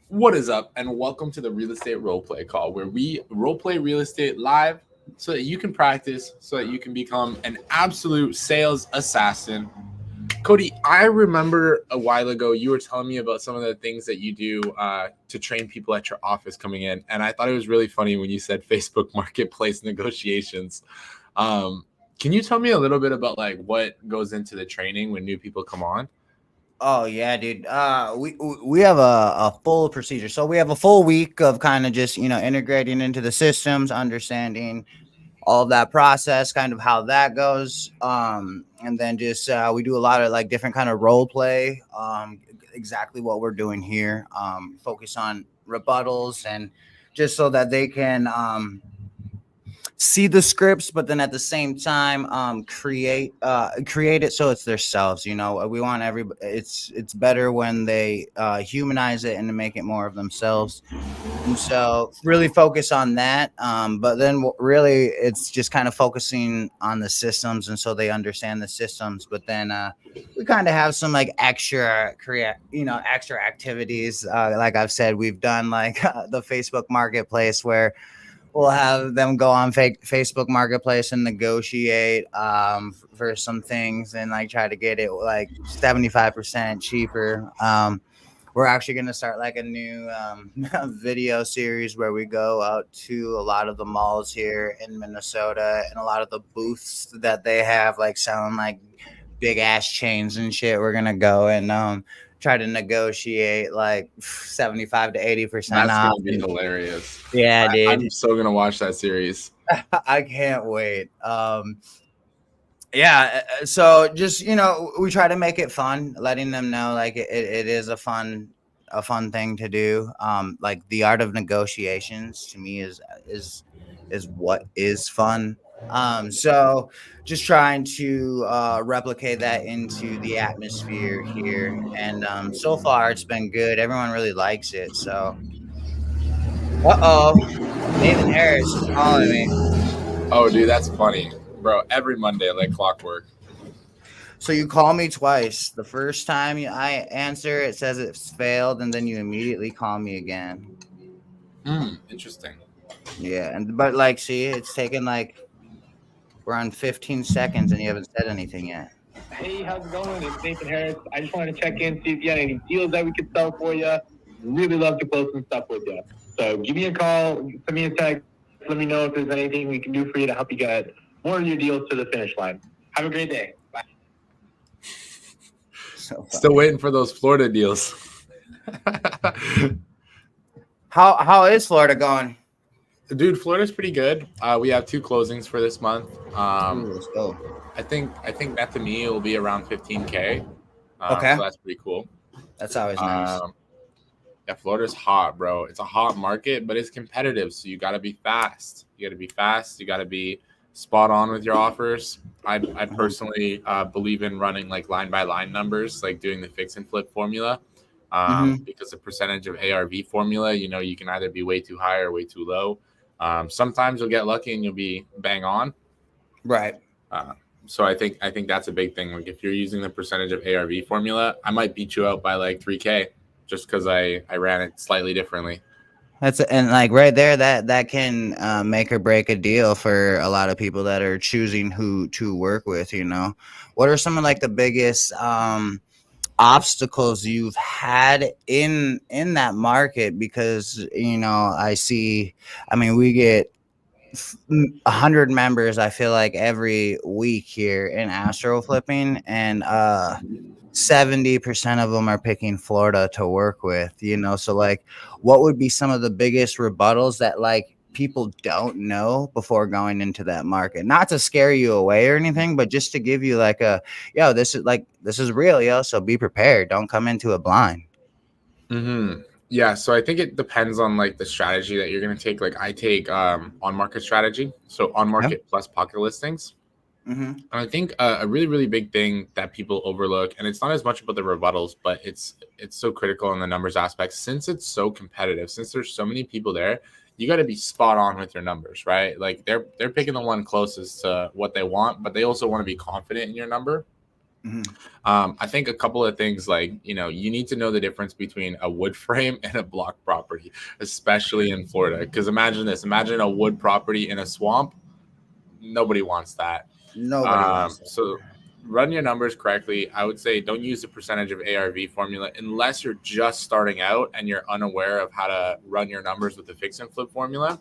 What is up, and welcome to the Real Estate Roleplay Call, where we roleplay real estate live so that you can practice, so that you can become an absolute sales assassin. Cody, I remember a while ago you were telling me about some of the things that you do to train people at your office coming in, and I thought it was really funny when you said Facebook Marketplace negotiations. Um, can you tell me a little bit about like what goes into the training when new people come on? Oh yeah, dude. We have a full procedure. So we have a full week of kind of just integrating into the systems, understanding all of that process, kind of how that goes. And then just we do a lot of like different kind of role play. Exactly what we're doing here. Focus on rebuttals and just so that they can see the scripts, but then at the same time create it so it's themselves. We want it's better when they humanize it and to make it more of themselves, and so really focus on that. But then really it's just kind of focusing on the systems, and so they understand the systems. But then we kind of have some like extra activities. Like I've said, we've done like the Facebook Marketplace, where we'll have them go on fake Facebook Marketplace and negotiate for some things, and like try to get it like 75% cheaper. We're actually going to start like a new video series where we go out to a lot of the malls here in Minnesota and a lot of the booths that they have, like selling like big ass chains and shit. We're going to go and try to negotiate like 75 to 80% That's off. gonna be hilarious. Yeah, I'm dude. so gonna watch that series. I can't wait. Yeah, so just we try to make it fun, letting them know like it is a fun thing to do. Like the art of negotiations to me is what is fun. So just trying to replicate that into the atmosphere here, and so far it's been good. Everyone really likes it. So, Nathan Harris is calling me. Oh, dude, that's funny, bro. Every Monday, like clockwork. So you call me twice. The first time I answer, it says it's failed, and then you immediately call me again. Interesting. Yeah, and but like, see, it's taken like we're on 15 seconds, and you haven't said anything yet. Hey, how's it going? It's Nathan Harris. I just wanted to check in, see if you had any deals that we could sell for you. Really love to close some stuff with you. So give me a call, send me a text, let me know if there's anything we can do for you to help you get more of your deals to the finish line. Have a great day. Bye. So Still funny. waiting for those Florida deals. How is Florida going? Dude, Florida's pretty good. We have two closings for this month. Ooh, let's go. I think that to me will be around 15K. Okay, So that's pretty cool. that's always nice. Um, yeah, Florida's hot, bro. It's a hot market, but it's competitive. So you got to be fast. You got to be fast. You got to be spot on with your offers. I Uh-huh. personally believe in running like line by line numbers, like doing the fix and flip formula. Mm-hmm. Because the percentage of ARV formula, you can either be way too high or way too low. Sometimes you'll get lucky and you'll be bang on. Right. Uh, so I think that's a big thing. Like if you're using the percentage of ARV formula, I might beat you out by like 3K just because I ran it slightly differently. And like right there, that can make or break a deal for a lot of people that are choosing who to work with. What are some of like the biggest obstacles you've had in that market? Because I mean we get 100 members, I feel like, every week here in astro flipping, and 70% of them are picking Florida to work with. So like, what would be some of the biggest rebuttals that like people don't know before going into that market? Not to scare you away or anything, but just to give you like this is real, yo. So be prepared. Don't come into it blind. Yeah, so I think it depends on like the strategy that you're gonna take. Like I take on market strategy, so on Okay. market plus pocket listings. Mm-hmm. And I think a really really big thing that people overlook, and it's not as much about the rebuttals, but it's so critical in the numbers aspect. Since it's so competitive, since there's so many people there, you got to be spot on with your numbers, right? Like they're picking the one closest to what they want, but they also want to be confident in your number. I think a couple of things like, you need to know the difference between a wood frame and a block property, especially in Florida. Because imagine a wood property in a swamp. Nobody wants that. Nobody wants that. So run your numbers correctly. I would say don't use the percentage of ARV formula unless you're just starting out and you're unaware of how to run your numbers with the fix and flip formula.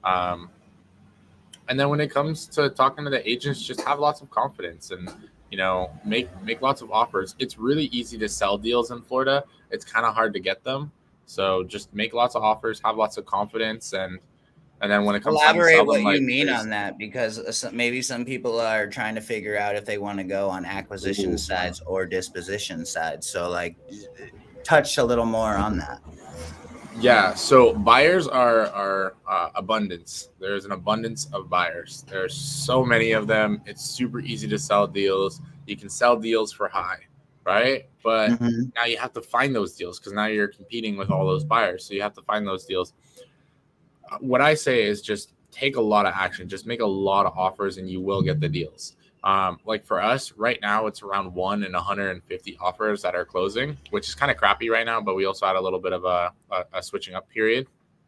And then when it comes to talking to the agents, just have lots of confidence and make lots of offers. It's really easy to sell deals in Florida. It's kind of hard to get them. So just make lots of offers, have lots of confidence, and then when it comes time to Elaborate sell them, what you like mean on that, because maybe some people are trying to figure out if they want to go on acquisition sides or disposition sides. So like touch a little more on that. Yeah, so buyers are abundance. There's an abundance of buyers. There's so many of them. It's super easy to sell deals. You can sell deals for high, right? But now you have to find those deals because now you're competing with all those buyers. So you have to find those deals. What I say is just take a lot of action. Just make a lot of offers and you will get the deals. Like for us right now, it's around 1 in 150 offers that are closing, which is kind of crappy right now, but we also had a little bit of a switching up period.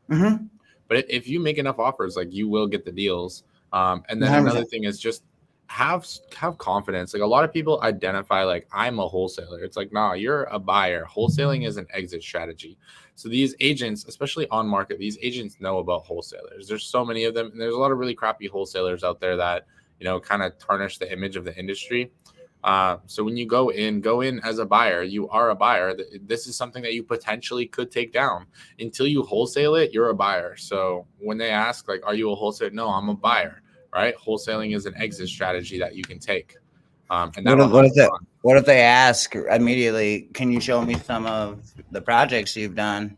But if you make enough offers, like you will get the deals. And then 100%. Another thing is just have confidence. Like a lot of people identify like I'm a wholesaler. It's like, nah, you're a buyer. Wholesaling is an exit strategy. So these agents, especially on market, these agents know about wholesalers. There's so many of them, and there's a lot of really crappy wholesalers out there that kind of tarnish the image of the industry. So when you go in as a buyer. You are a buyer. This is something that you potentially could take down. Until you wholesale it, you're a buyer. So when they ask, like, are you a wholesaler? No, I'm a buyer, right? Wholesaling is an exit strategy that you can take. And what if they ask immediately, can you show me some of the projects you've done?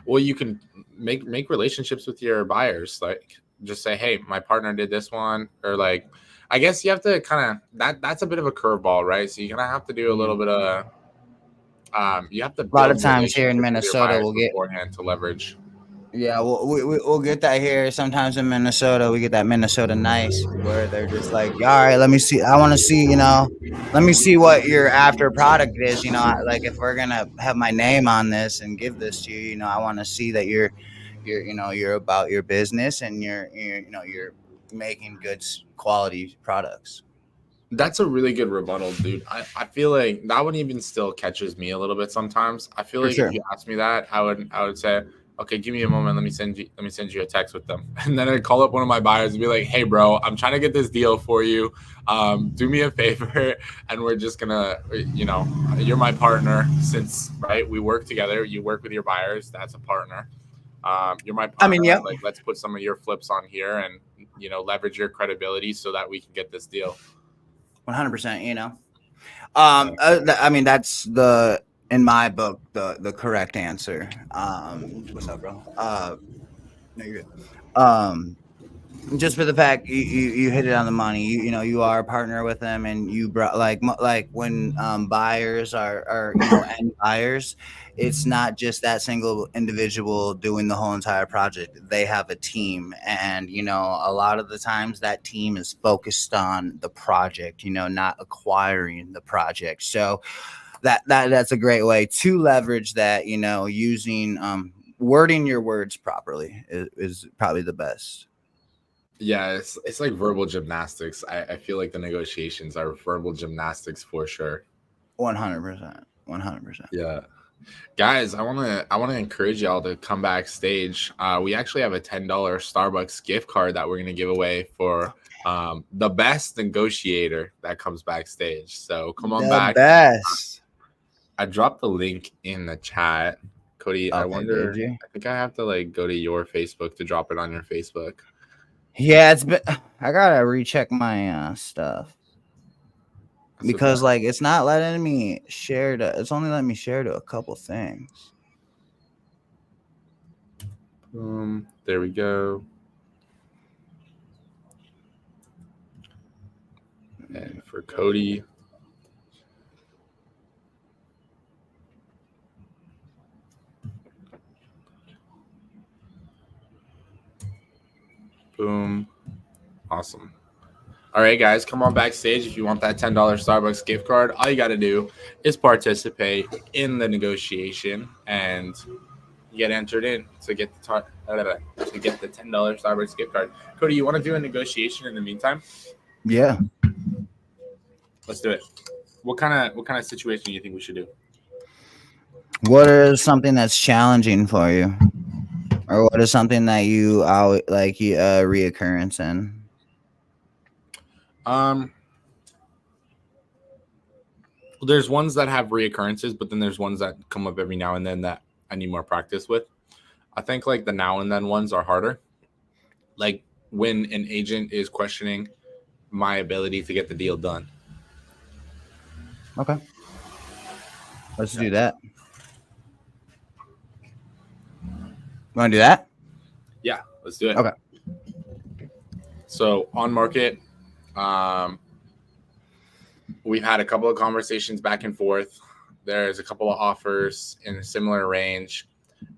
Well, you can make relationships with your buyers. Like just say, hey, my partner did this one, or like, I guess you have to kind of that's a bit of a curveball, right? So you're gonna have to do a little bit of you have to A lot of build times here in relationships with your Minnesota, buyers we'll get beforehand to leverage. Yeah, we'll get that here. Sometimes in Minnesota, we get that Minnesota nice where they're just like, all right, let me see. I want to see, let me see what your after product is. Like if we're gonna have my name on this and give this to you, I want to see that you're about your business and you're making good quality products. That's a really good rebuttal, dude. I feel like that one even still catches me a little bit sometimes. I feel For like if sure. you ask me that, I would say, okay, give me a moment. Let me send you a text with them, and then I'd call up one of my buyers and be like, hey, bro, I'm trying to get this deal for you. Do me a favor, and we're just gonna, you're my partner since right we work together. You work with your buyers. That's a partner. You're my partner. I mean, yeah, Like, let's put some of your flips on here and leverage your credibility so that we can get this deal. 100%. I mean, that's in my book, the correct answer. What's up, bro? No, you're good. Just for the fact you hit it on the money. You are a partner with them, and you brought like when buyers are end buyers, it's not just that single individual doing the whole entire project. They have a team, and a lot of the times that team is focused on the project, not acquiring the project. So that's a great way to leverage that. Using wording your words properly is probably the best. Yeah, it's like verbal gymnastics. I feel like the negotiations are verbal gymnastics for sure. 100%. 100%. Yeah. Guys, I wanna encourage y'all to come backstage. We actually have a $10 Starbucks gift card that we're gonna give away for the best negotiator that comes backstage. So come on The back. best. I dropped the link in the chat. Cody, I Okay, did wonder, you? I think I have to like go to your Facebook to drop it on your Facebook. Yeah, it's been. I gotta recheck my stuff That's because okay. it's not letting me share to. It's only letting me share to a couple things. Boom. There we go. And for Cody, boom. Awesome. All right, guys, come on backstage if you want that $10 Starbucks gift card. All you got to do is participate in the negotiation, and you get entered in to get the $10 Starbucks gift card. Cody, you want to do a negotiation in the meantime? Yeah. Let's do it. What kind of situation do you think we should do? What is something that's challenging for you, or what is something that you always like reoccurrence in? Um, there's ones that have reoccurrences, but then there's ones that come up every now and then that I need more practice with. I think like the now and then ones are harder. Like when an agent is questioning my ability to get the deal done. Okay, let's do that. Want to do that? Yeah, let's do it. Okay. So on market, we've had a couple of conversations back and forth. There's a couple of offers in a similar range,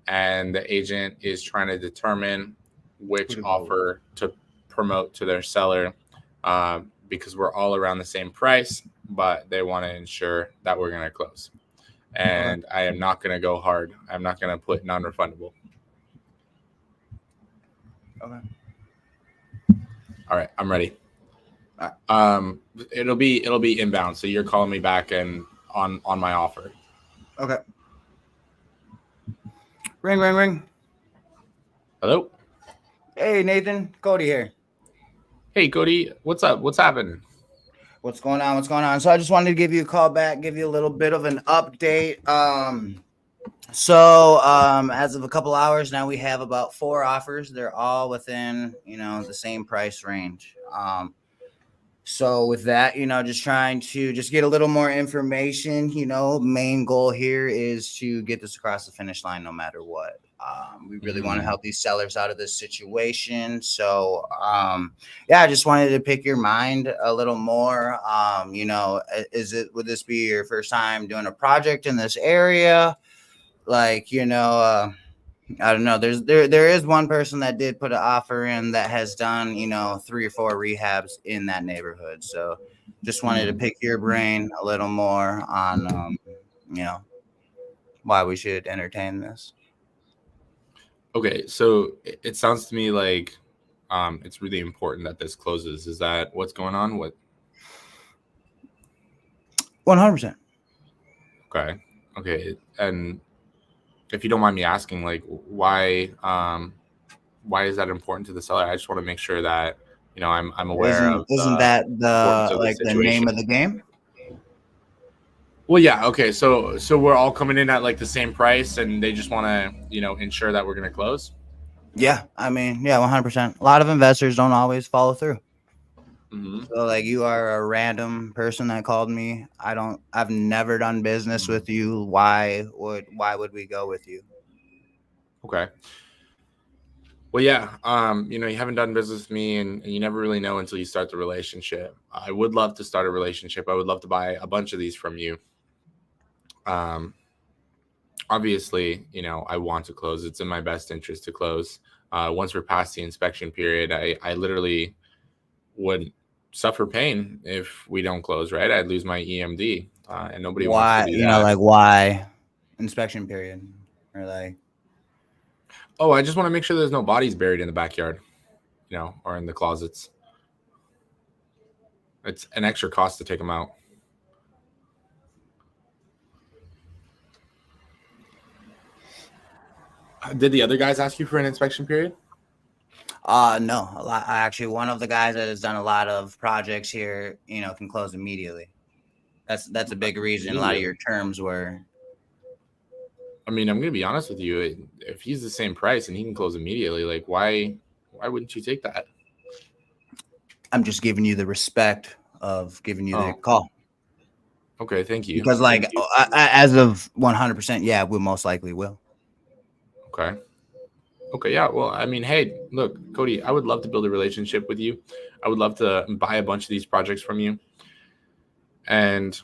and the agent is trying to determine which offer to promote to their seller, because we're all around the same price, but they want to ensure that we're going to close. And I am not going to go hard. I'm not going to put non-refundable. Okay. All right, I'm ready. It'll be inbound, so you're calling me back and on my offer. Okay. Ring, ring, ring. Hello. Hey, Nathan. Cody here. Hey, Cody. What's up? What's happening? What's going on? What's going on? So I just wanted to give you a call back, give you a little bit of an update. As of a couple hours now, we have about 4 offers. They're all within, the same price range. So with that, just trying to just get a little more information, main goal here is to get this across the finish line no matter what. We really want to help these sellers out of this situation. So, I just wanted to pick your mind a little more. Would this be your first time doing a project in this area? Like, I don't know. There is one person that did put an offer in that has done, 3 or 4 rehabs in that neighborhood. So just wanted to pick your brain a little more on, why we should entertain this. Okay, so it sounds to me like it's really important that this closes. Is that what's going on? What? 100%. Okay. And if you don't mind me asking, like, why is that important to the seller? I just want to make sure that I'm aware of. Isn't that the name of the game? Well, yeah. Okay. So we're all coming in at like the same price, and they just want to ensure that we're going to close. Yeah, I mean, 100%. A lot of investors don't always follow through. Mm-hmm. So like you are a random person that called me. I've never done business with you. Why would we go with you? Okay. Well, yeah. You haven't done business with me, and you never really know until you start the relationship. I would love to start a relationship. I would love to buy a bunch of these from you. Obviously, I want to close. It's in my best interest to close. Once we're past the inspection period, I literally would suffer pain if we don't close, right? I'd lose my EMD, and nobody wants to do that. Why inspection period? Or like, oh, I just want to make sure there's no bodies buried in the backyard, or in the closets. It's an extra cost to take them out. Did the other guys ask you for an inspection period? No. Actually, one of the guys that has done a lot of projects here, can close immediately. That's a big reason. A lot of your terms were. I mean, I'm gonna be honest with you. If he's the same price and he can close immediately, like why wouldn't you take that? I'm just giving you the respect of giving you the call. Okay, thank you. Because as of 100%, yeah, we most likely will. Okay, yeah. Well, I mean, hey, look, Cody, I would love to build a relationship with you. I would love to buy a bunch of these projects from you. And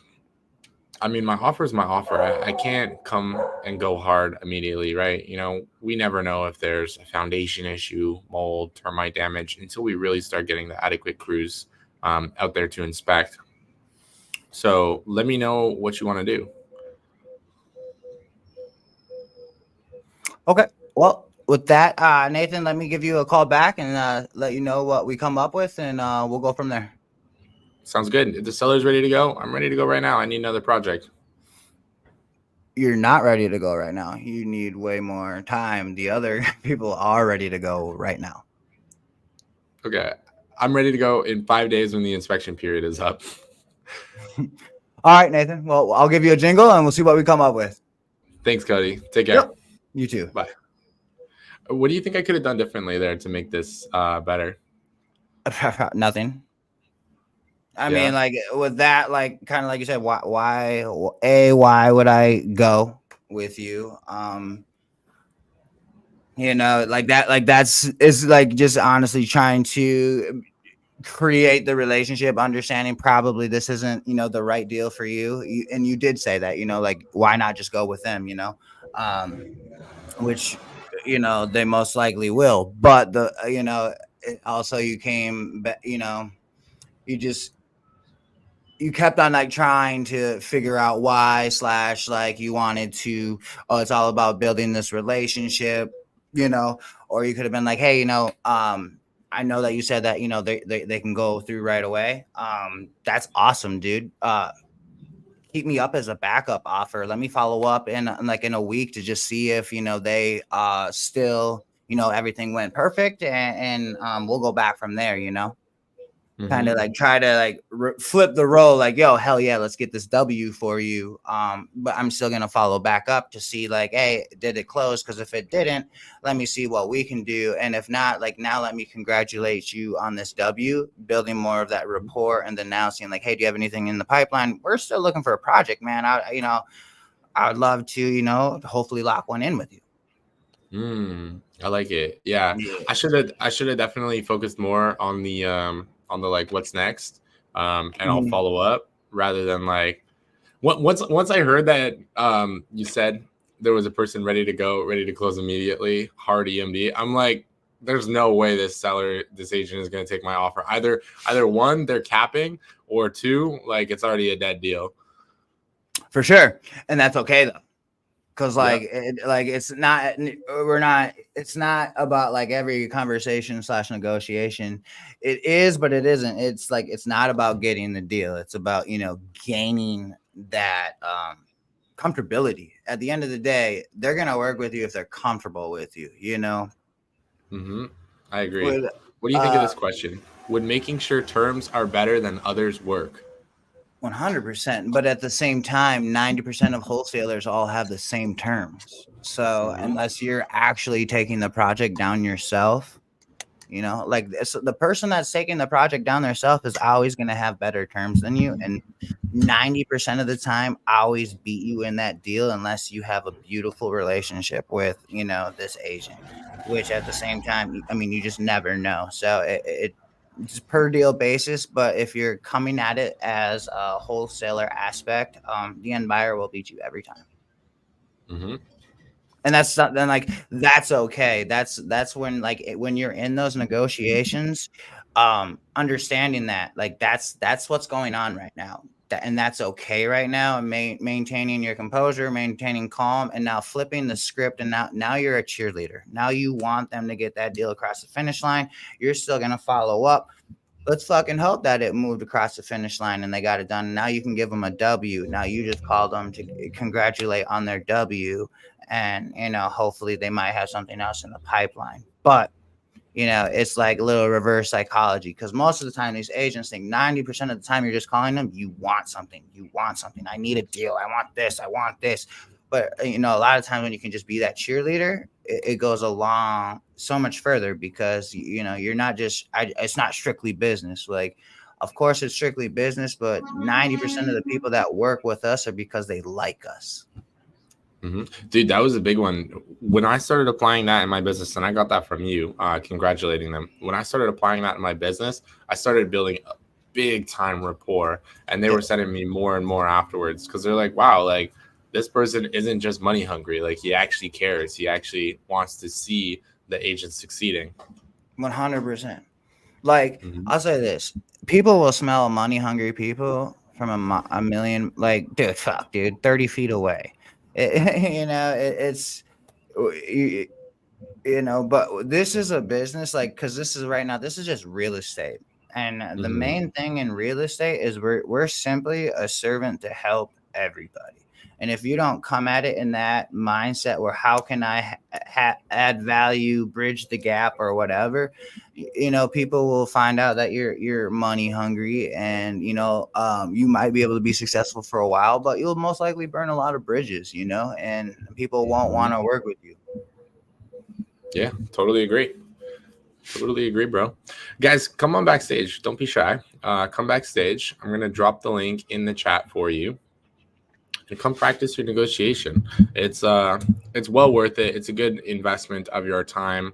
I mean, my offer is my offer. I can't come and go hard immediately, right? We never know if there's a foundation issue, mold, termite damage until we really start getting the adequate crews out there to inspect. So let me know what you want to do. Okay. Well, with that, Nathan, let me give you a call back and let you know what we come up with, and we'll go from there. Sounds good. If the seller's ready to go, I'm ready to go right now. I need another project. You're not ready to go right now. You need way more time. The other people are ready to go right now. Okay. I'm ready to go in 5 days when the inspection period is up. All right, Nathan. Well, I'll give you a jingle and we'll see what we come up with. Thanks, Cody. Take care. Yep. You too. Bye. What do you think I could have done differently there to make this better? Nothing. I Yeah. mean, like with that, like kind of like you said, why would I go with you? Like that, like it's like just honestly trying to create the relationship, understanding probably this isn't, the right deal for you. And you did say that, like why not just go with them, which, they most likely will. But also you came, you just, you kept on like trying to figure out why / like you wanted to, oh, it's all about building this relationship, or you could have been like, hey, I know that you said that, they can go through right away. That's awesome, dude. Keep me up as a backup offer. Let me follow up in a week to just see if, they still, everything went perfect, and we'll go back from there, kind of like try to like flip the role, like, yo, hell yeah, let's get this W for you. But I'm still gonna follow back up to see like, hey, did it close? Because if it didn't, let me see what we can do. And if not, like, now let me congratulate you on this W, building more of that rapport, and then now seeing like, hey, do you have anything in the pipeline? We're still looking for a project, man. I would love to, hopefully lock one in with you. I like it. Yeah. I should have definitely focused more on the like what's next. And I'll follow up rather than like once I heard that you said there was a person ready to go, ready to close immediately, hard EMD. I'm like, there's no way this agent is gonna take my offer. Either one, they're capping, or two, like it's already a dead deal. For sure. And that's okay though. Because Yep. it's not about like every conversation / negotiation. It is, but it isn't. It's like, it's not about getting the deal. It's about, gaining that comfortability. At the end of the day, they're going to work with you if they're comfortable with you, I agree. What do you think of this question? Would making sure terms are better than others work? 100%. But at the same time, 90% of wholesalers all have the same terms. So unless you're actually taking the project down yourself, like the person that's taking the project down themselves is always going to have better terms than you. And 90% of the time, always beat you in that deal unless you have a beautiful relationship with, this agent, which at the same time, I mean, you just never know. So it's per deal basis, but if you're coming at it as a wholesaler aspect, the end buyer will beat you every time. And that's then like, that's okay. That's when like when you're in those negotiations, understanding that like that's what's going on right now. And that's okay right now. And maintaining your composure, maintaining calm, and now flipping the script. And now you're a cheerleader. Now you want them to get that deal across the finish line. You're still gonna follow up. Let's fucking hope that it moved across the finish line and they got it done. Now you can give them a W. Now you just called them to congratulate on their W, and hopefully they might have something else in the pipeline. But it's like a little reverse psychology, because most of the time these agents think 90% of the time you're just calling them, you want something. I need a deal. I want this. But a lot of times when you can just be that cheerleader, it goes along so much further, because you're not just it's not strictly business. Like, of course it's strictly business, but 90% of the people that work with us are because they like us. Dude, that was a big one. When I started applying that in my business, and I got that from you, congratulating them. When I started applying that in my business, I started building a big time rapport, and they were sending me more and more afterwards, because they're like, wow, like this person isn't just money hungry. Like, he actually cares. He actually wants to see the agent succeeding. 100%. Like, Mhm. I'll say this: people will smell money hungry people from a million. Like, dude, fuck, dude, 30 feet away. It's you, but this is a business, like, because this is right now, this is just real estate. And the Mhm. main thing in real estate is we're simply a servant to help everybody. And if you don't come at it in that mindset where how can I add value, bridge the gap, or whatever, people will find out that you're money hungry, and you might be able to be successful for a while, but you'll most likely burn a lot of bridges, and people won't want to work with you. Yeah, totally agree. Totally agree, bro. Guys, come on backstage. Don't be shy. Come backstage. I'm gonna drop the link in the chat for you, and come practice your negotiation. It's well worth it. It's a good investment of your time.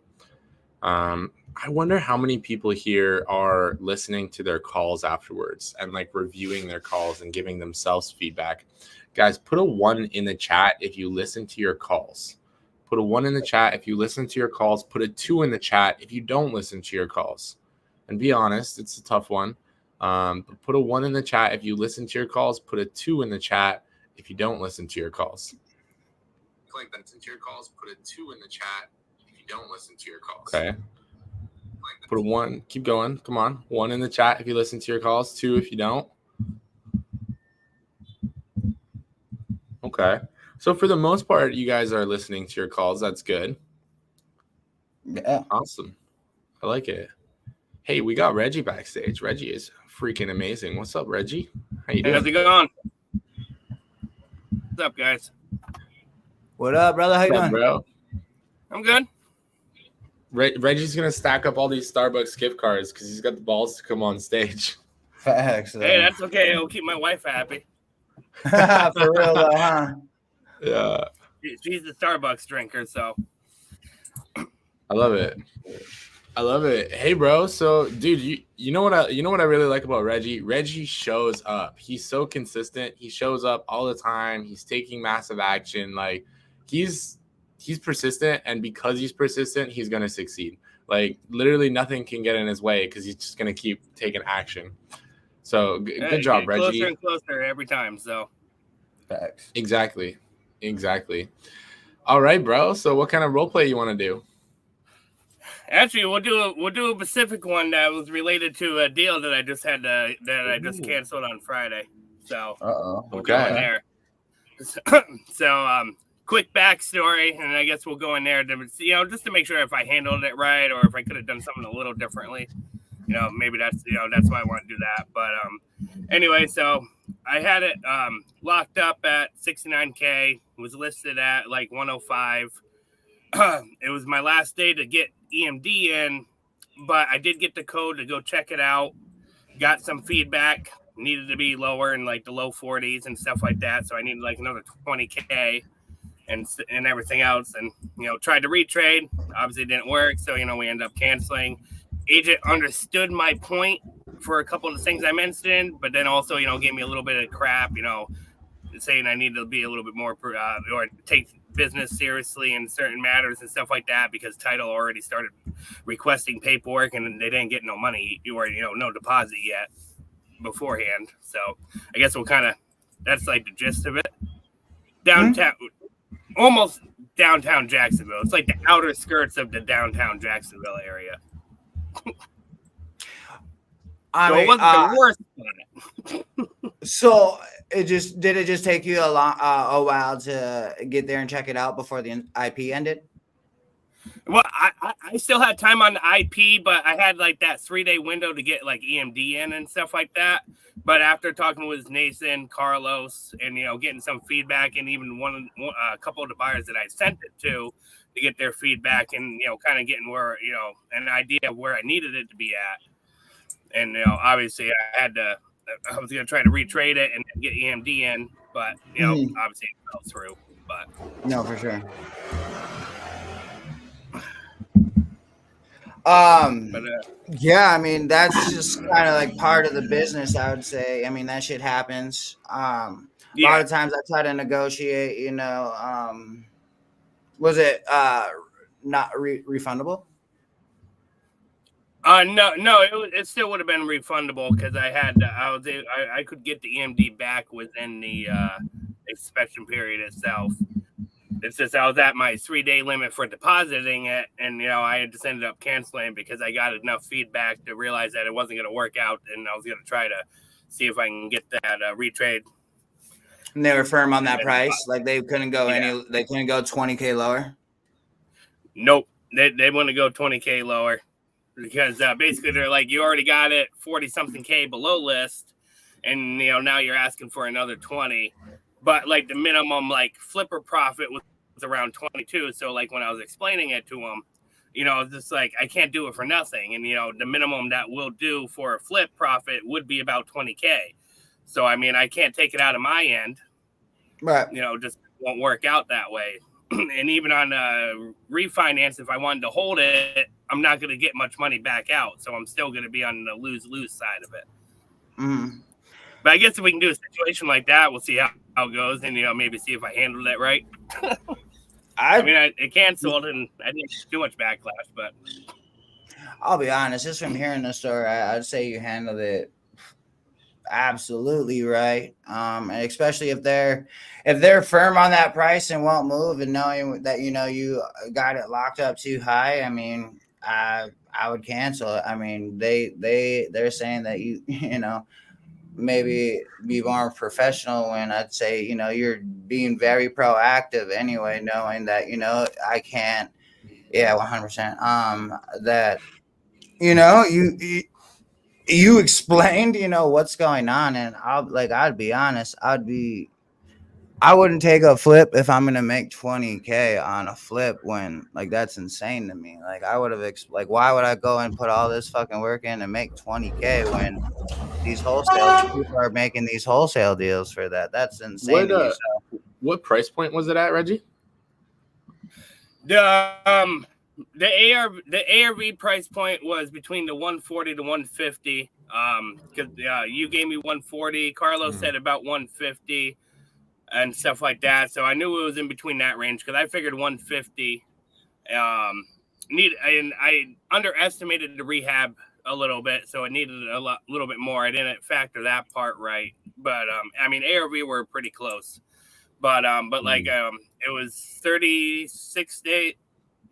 I wonder how many people here are listening to their calls afterwards and like reviewing their calls and giving themselves feedback. Guys, put a 1 in the chat if you listen to your calls. Put a 1 in the chat if you listen to your calls. Put a 2 in the chat if you don't listen to your calls. And be honest, it's a tough one. But put a 1 in the chat if you listen to your calls. Put a 2 in the chat if you don't listen to your calls. Click listen to your calls. Put a 2 in the chat if you don't listen to your calls. Okay. Put a 1. Keep going. Come on. 1 in the chat if you listen to your calls. 2 if you don't. Okay. So for the most part, you guys are listening to your calls. That's good. Yeah. Awesome. I like it. Hey, we got Reggie backstage. Reggie is freaking amazing. What's up, Reggie? How you doing? How's it going? What's up, guys? What up, brother? How you doing, bro? I'm good. Reggie's gonna stack up all these Starbucks gift cards because he's got the balls to come on stage. Facts. Hey, that's okay. It'll keep my wife happy. For real though, huh? Yeah, She's the Starbucks drinker, so I love it. I love it. Hey, bro. So, dude, you know what I really like about Reggie? Reggie shows up. He's so consistent. He shows up all the time. He's taking massive action. Like he's persistent, and because he's persistent, he's gonna succeed. Like literally nothing can get in his way because he's just gonna keep taking action. So good job, Reggie. Closer and closer every time. So Facts. Exactly. All right, bro. So what kind of role play you want to do? actually, we'll do a specific one that was related to a deal that I just canceled on Friday. So we'll go in there. So quick backstory, and I guess we'll go in there to just to make sure if I handled it right or if I could have done something a little differently. Maybe that's why I want to do that. But anyway, so I had it locked up at 69K. Was listed at like 105. It was my last day to get EMD in, but I did get the code to go check it out. Got some feedback. Needed to be lower in like the low 40s and stuff like that. So I needed like another 20K and everything else. And tried to retrade. Obviously, it didn't work. So we ended up canceling. Agent understood my point for a couple of the things I mentioned, but then also, gave me a little bit of crap, saying I need to be a little bit more or take business seriously in certain matters and stuff like that because title already started requesting paperwork and they didn't get no money or no deposit yet beforehand. So I guess that's like the gist of it. Downtown, almost downtown Jacksonville. It's like the outer skirts of the downtown Jacksonville area. It wasn't the worst on it. So did it just take you a while to get there and check it out before the IP ended? Well, I still had time on the IP, but I had like that 3-day window to get like EMD in and stuff like that. But after talking with Nathan, Carlos, and getting some feedback, and even a couple of the buyers that I sent it to get their feedback, and kind of getting where an idea of where I needed it to be at. And obviously, I was gonna try to retrade it and get EMD in, but obviously it fell through. But no, for sure. Yeah, I mean that's just kind of like part of the business, I would say. I mean that shit happens. A lot of times I try to negotiate. Was it not refundable? No, it still would have been refundable because I could get the EMD back within the inspection period itself. It's just I was at my 3-day limit for depositing it, and I just ended up canceling because I got enough feedback to realize that it wasn't going to work out, and I was going to try to see if I can get that retrade. And they were firm on that price, like they couldn't go they couldn't go $20K lower. Nope, they want to go $20K lower because basically they're like, you already got it 40 something K below list, and now you're asking for another 20. But like the minimum like flipper profit was around 22. So like when I was explaining it to them, it's just like I can't do it for nothing. And the minimum that we'll do for a flip profit would be about 20K. So I mean I can't take it out of my end. Right. Just won't work out that way. And even on refinance, if I wanted to hold it, I'm not going to get much money back out. So I'm still going to be on the lose-lose side of it. Mm-hmm. But I guess if we can do a situation like that, we'll see how it goes, and maybe see if I handled it right. I mean, it canceled, and I didn't get too much backlash. But I'll be honest, just from hearing the story, I'd say you handled it absolutely right. And especially if they're firm on that price and won't move, and knowing that you got it locked up too high. I mean, I would cancel it. I mean, they're saying that you maybe be more professional when I'd say, you're being very proactive anyway, knowing that, I can't, 100%. That, you explained, what's going on. And I'd be honest. I wouldn't take a flip if I'm going to make 20K on a flip when that's insane to me. Like I would have, why would I go and put all this fucking work in and make 20K when these people are making these wholesale deals for that? That's insane to me. So. What price point was it at, Reggie? The ARV price point was between the 140 to 150. Because you gave me 140, Carlos said about 150 and stuff like that. So I knew it was in between that range because I figured 150. And I underestimated the rehab a little bit, so it needed a little bit more. I didn't factor that part right, but I mean ARV were pretty close, but it was 36 days.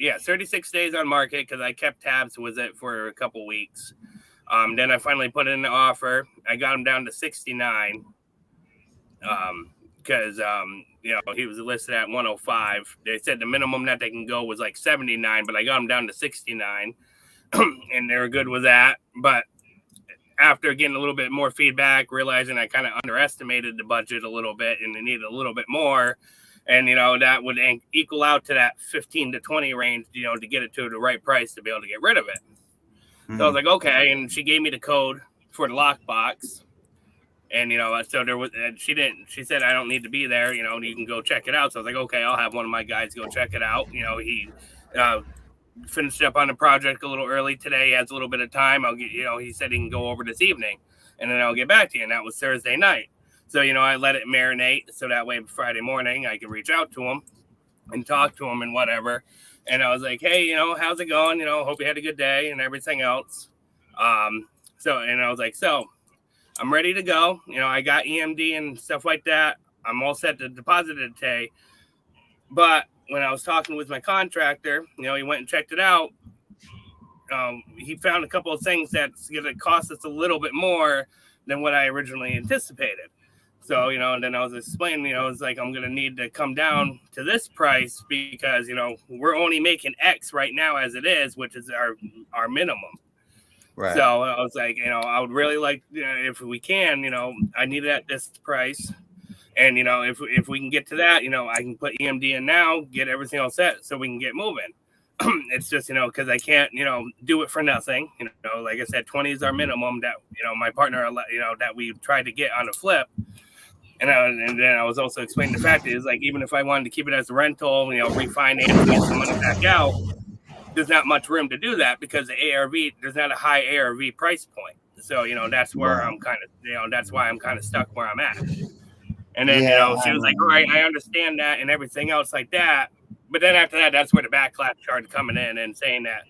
Yeah, 36 days on market because I kept tabs with it for a couple weeks. Then I finally put in the offer. I got him down to 69. Because he was listed at 105. They said the minimum that they can go was like 79, but I got him down to 69, and they were good with that. But after getting a little bit more feedback, realizing I kind of underestimated the budget a little bit and they needed a little bit more, and that would equal out to that 15 to 20 range, to get it to the right price to be able to get rid of it. Mm-hmm. So I was like, okay, and she gave me the code for the lockbox. And, so there was, she said, I don't need to be there, you can go check it out. So I was like, okay, I'll have one of my guys go check it out. He finished up on the project a little early today. He has a little bit of time. I'll get, he said he can go over this evening and then I'll get back to you. And that was Thursday night. So, I let it marinate. So that way Friday morning I could reach out to him and talk to him and whatever. And I was like, hey, how's it going? Hope you had a good day and everything else. And I was like, so I'm ready to go. I got EMD and stuff like that. I'm all set to deposit it today. But when I was talking with my contractor, he went and checked it out. He found a couple of things that's going to cost us a little bit more than what I originally anticipated. So, and then I was explaining, it's like I'm going to need to come down to this price because, we're only making X right now as it is, which is our minimum. Right. So I was like, I would really like, if we can, I need it at this price. And, if we can get to that, I can put EMD in now, get everything all set so we can get moving. It's just, because I can't, do it for nothing. Like I said, 20 is our minimum that, my partner, that we tried to get on a flip. And then I was also explaining the fact is like, even if I wanted to keep it as a rental, refinance, get some money back out, there's not much room to do that because the ARV, there's not a high ARV price point. So, that's where I'm kind of, that's why I'm kind of stuck where I'm at. And then, she was like, all right, I understand that and everything else like that. But then after that, that's where the backlash started coming in and saying that,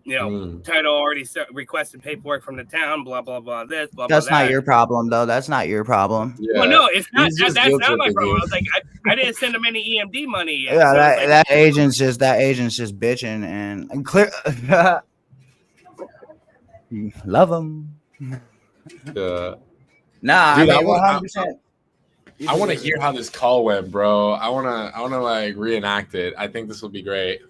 title already requested paperwork from the town, blah, blah, blah, this, blah, That's blah, not that. your problem, though. That's not your problem. Yeah. Well, no, it's not. He's just That's not my guilt-tripping problem. you. I was like, I didn't send him any EMD money yet. Yeah, so it's like, that agent's just bitching and clear. Love him. Yeah. Nah, Dude, I mean 100%. I want to hear how this call went, bro. I wanna like reenact it. I think this will be great.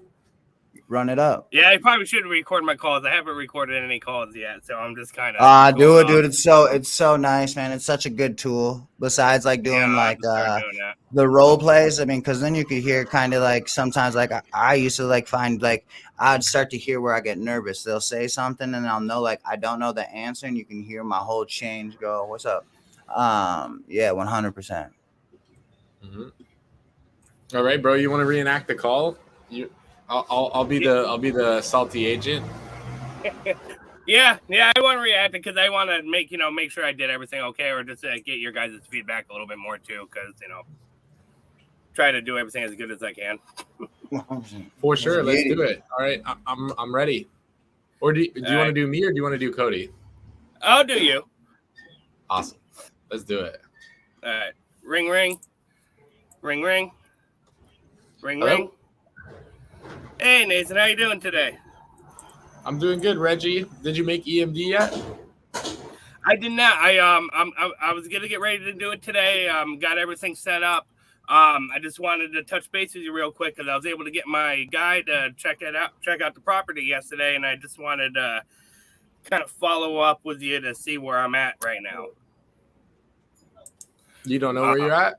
Run it up. yeah, I probably should record my calls. I haven't recorded any calls yet, so I'm just kind of. Do it, dude. It's so nice, man. It's such a good tool. Besides, like doing like doing that. the role plays. I mean, because then you could hear kind of like sometimes like I used to like find like I'd start to hear where I get nervous. They'll say something and I'll know like I don't know the answer, and you can hear my whole change go. What's up? Yeah, 100%. All right, bro. You want to reenact the call? I'll be the salty agent. Yeah, I want to react because I want to make sure I did everything okay, or just get your guys' feedback a little bit more too, because try to do everything as good as I can. For sure, let's do it. All right, I'm ready. Or do you want to do me or do you want to do Cody? I'll do you. Awesome. Let's do it. All right. Ring, ring. Ring, ring. Ring, Hello? ring. Hey, Nathan, how you doing today? I'm doing good, Reggie. Did you make EMD yet? I did not. I was gonna get ready to do it today. Got everything set up. I just wanted to touch base with you real quick because I was able to get my guy to check out the property yesterday, and I just wanted to kind of follow up with you to see where I'm at right now. You don't know where you're at?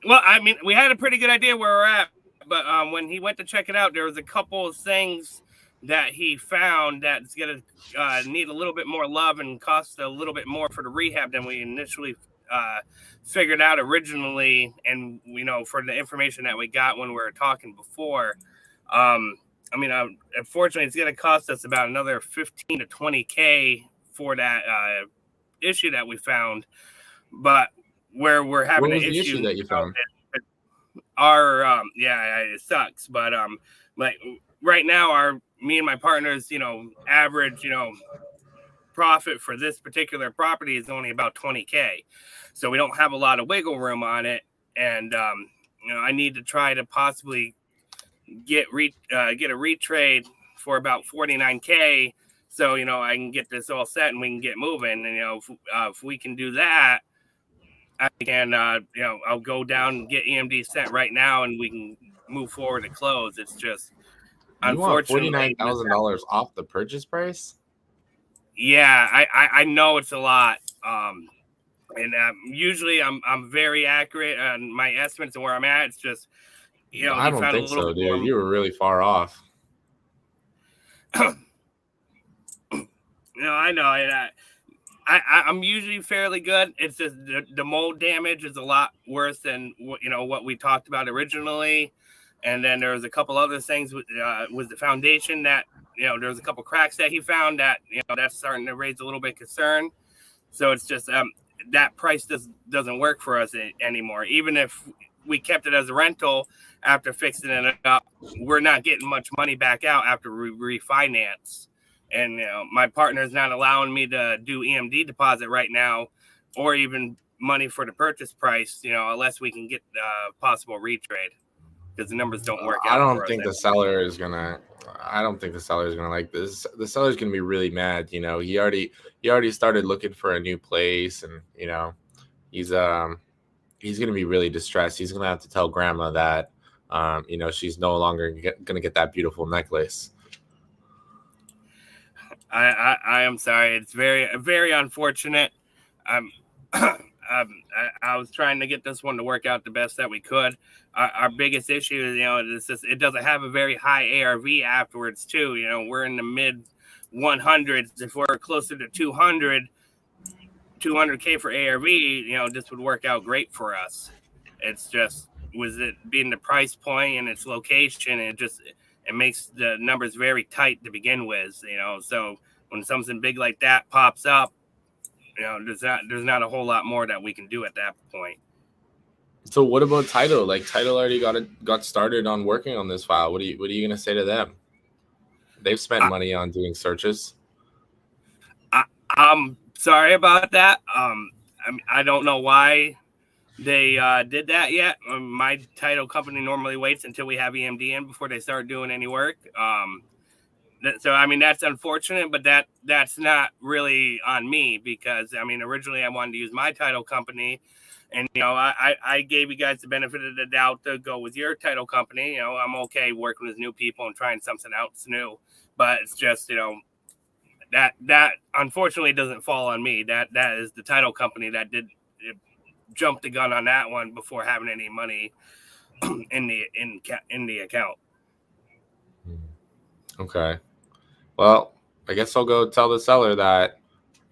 Well, I mean, we had a pretty good idea where we're at, but when he went to check it out, there was a couple of things that he found that's going to need a little bit more love and cost a little bit more for the rehab than we initially figured out originally. And, for the information that we got when we were talking before, unfortunately, it's going to cost us about another 15 to 20K for that issue that we found. But where we're having an issue that you found? It sucks. But like right now, me and my partner's average profit for this particular property is only about 20K, so we don't have a lot of wiggle room on it. And I need to try to possibly get a retrade for about 49K, so I can get this all set and we can get moving. And if we can do that, I can I'll go down and get EMD sent right now, and we can move forward to close. It's just you want $49,000 off the purchase price? Yeah, I know it's a lot. And usually I'm very accurate on my estimates and where I'm at. It's just I don't think so, dude. You were really far off. I know. I'm usually fairly good. It's just the mold damage is a lot worse than what we talked about originally. And then there was a couple other things with the foundation that there was a couple cracks that he found that that's starting to raise a little bit of concern. So it's just that price doesn't work for us anymore. Even if we kept it as a rental after fixing it up, we're not getting much money back out after we refinance. And my partner's not allowing me to do EMD deposit right now, or even money for the purchase price, unless we can get possible retrade, because the numbers don't work out. I don't think the seller is gonna like this. The seller's gonna be really mad. He already started looking for a new place, and he's gonna be really distressed. He's gonna have to tell grandma that she's no longer gonna get that beautiful necklace. I am sorry. It's very, very unfortunate. I was trying to get this one to work out the best that we could. Our biggest issue is, it doesn't have a very high ARV afterwards too. We're in the mid 100s. If we're closer to 200K for ARV, this would work out great for us. It's just, with it being the price point and its location, it makes the numbers very tight to begin with, so when something big like that pops up, there's not a whole lot more that we can do at that point. So what about title? Like, title already got started on working on this file. What are you going to say to them? They've spent money on doing searches. I'm sorry about that. I don't know why they did that yet. My title company normally waits until we have EMD in before they start doing any work. So I mean that's unfortunate, but that's not really on me because I mean originally I wanted to use my title company, and I gave you guys the benefit of the doubt to go with your title company. You know, I'm okay working with new people and trying something else new, but it's just that unfortunately doesn't fall on me. That is the title company that did jump the gun on that one before having any money in the account. Okay. Well, I guess I'll go tell the seller that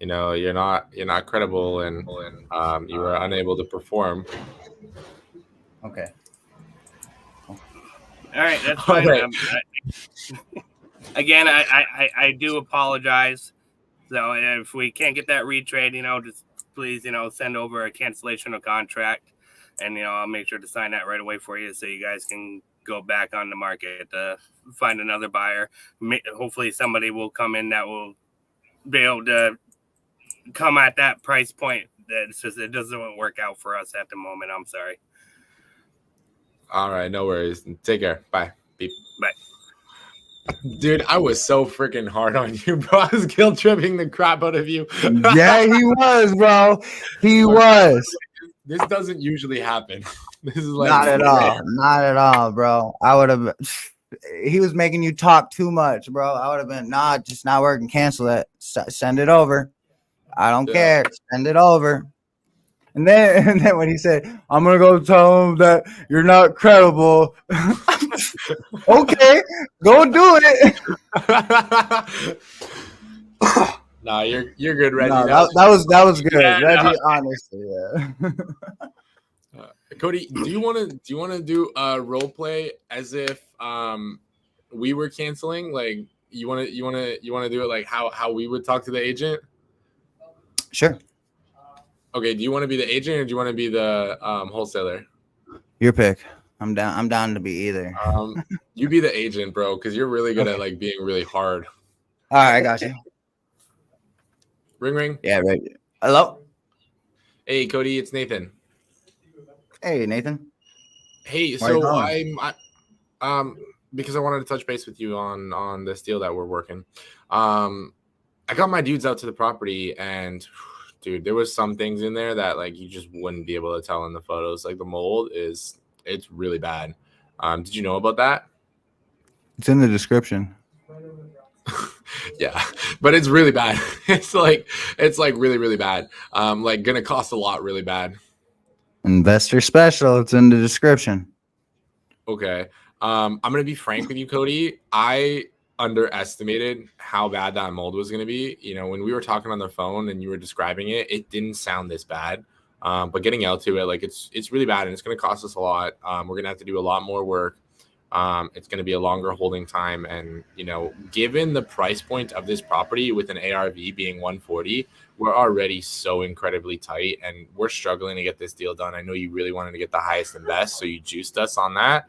you're not credible and you were unable to perform. Okay. All right, that's fine. Okay. Again, I do apologize. So if we can't get that retrade, just please, send over a cancellation of contract, and I'll make sure to sign that right away for you, so you guys can go back on the market to find another buyer. Hopefully, somebody will come in that will be able to come at that price point. It's just it doesn't work out for us at the moment. I'm sorry. All right, no worries. Take care. Bye. Beep. Bye. Dude, I was so freaking hard on you, bro. I was guilt tripping the crap out of you. Yeah, he was, bro. He was. This doesn't usually happen. This is like Not at all. Not at all, bro. I would have. He was making you talk too much, bro. I would have been, nah, just not working. Cancel it. Send it over. I don't care. Send it over. And then when he said, I'm going to go tell him that you're not credible. Okay, go do it. Nah, you're good, Reggie. No, that was good. Yeah, Reggie, honestly, yeah. Cody, do you want to do a role play as if we were canceling? Like you want to do it like how we would talk to the agent? Sure. Okay, do you want to be the agent or do you want to be the wholesaler? Your pick. I'm down to be either. You be the agent, bro, because you're really good at like being really hard. All right, I got you. Ring. Yeah, right. Hello. Hey, Cody, it's Nathan. Hey, Nathan. Hey, Why you so calling? I'm because I wanted to touch base with you on this deal that we're working. I got my dudes out to the property and dude, there was some things in there that like you just wouldn't be able to tell in the photos. Like the mold it's really bad. Did you know about that? It's in the description. Yeah, but it's really bad. It's like really, really bad. Like gonna cost a lot really bad. Investor special. It's in the description. Okay. I'm gonna be frank with you, Cody. I underestimated how bad that mold was gonna be. When we were talking on the phone and you were describing it, it didn't sound this bad. But getting out to it, like it's really bad and it's gonna cost us a lot. We're gonna have to do a lot more work. It's going to be a longer holding time. And, given the price point of this property with an ARV being 140, we're already so incredibly tight and we're struggling to get this deal done. I know you really wanted to get the highest and best, so you juiced us on that.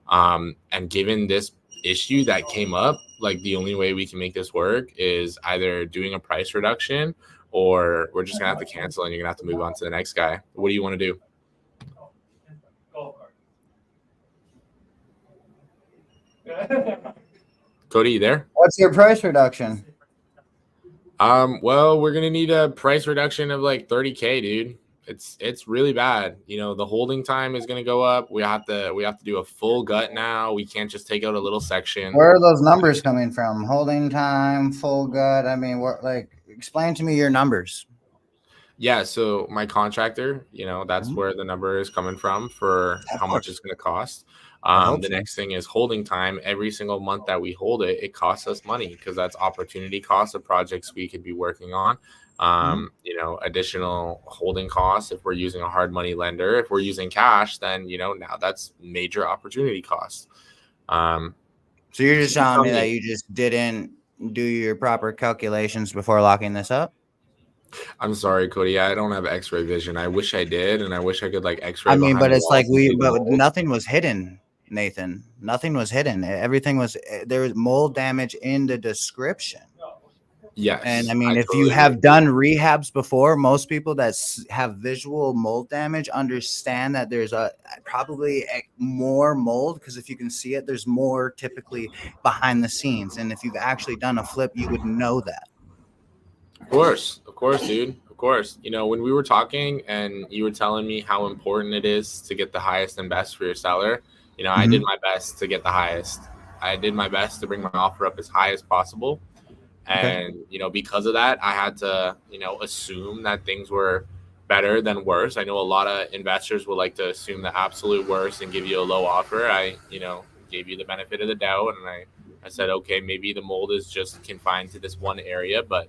And given this issue that came up, like the only way we can make this work is either doing a price reduction or we're just going to have to cancel and you're going to have to move on to the next guy. What do you want to do? Cody, you there? What's your price reduction? Well, we're gonna need a price reduction of like 30K, dude. It's really bad. The holding time is gonna go up. We have to do a full gut now. We can't just take out a little section. Where are those numbers coming from? Holding time, full gut. I mean, explain to me your numbers. Yeah, so my contractor, that's where the number is coming from for how much it's gonna cost. The next thing is holding time. Every single month that we hold it, it costs us money because that's opportunity costs of projects we could be working on. Additional holding costs if we're using a hard money lender. If we're using cash, then now that's major opportunity costs. So you're just telling me that you just didn't do your proper calculations before locking this up? I'm sorry, Cody. I don't have X-ray vision. I wish I did, and I wish I could like X-ray. I mean, but it's like but nothing was hidden. Nathan. Nothing was hidden. Everything was there was mold damage in the description. And Yes, I mean, I if you totally agree. have done rehabs before, most people that have visual mold damage understand that there's probably more mold because if you can see it, there's more typically behind the scenes. And if you've actually done a flip, you would know that. Of course, dude. Of course. You know, when we were talking and you were telling me how important it is to get the highest and best for your seller, you know, I Mhm. did my best to get the highest. I did my best to bring my offer up as high as possible. Okay. And, you know, because of that, I had to, you know, assume that things were better than worse. I know a lot of investors would like to assume the absolute worst and give you a low offer. I, you know, gave you the benefit of the doubt and I said, okay, maybe the mold is just confined to this one area, but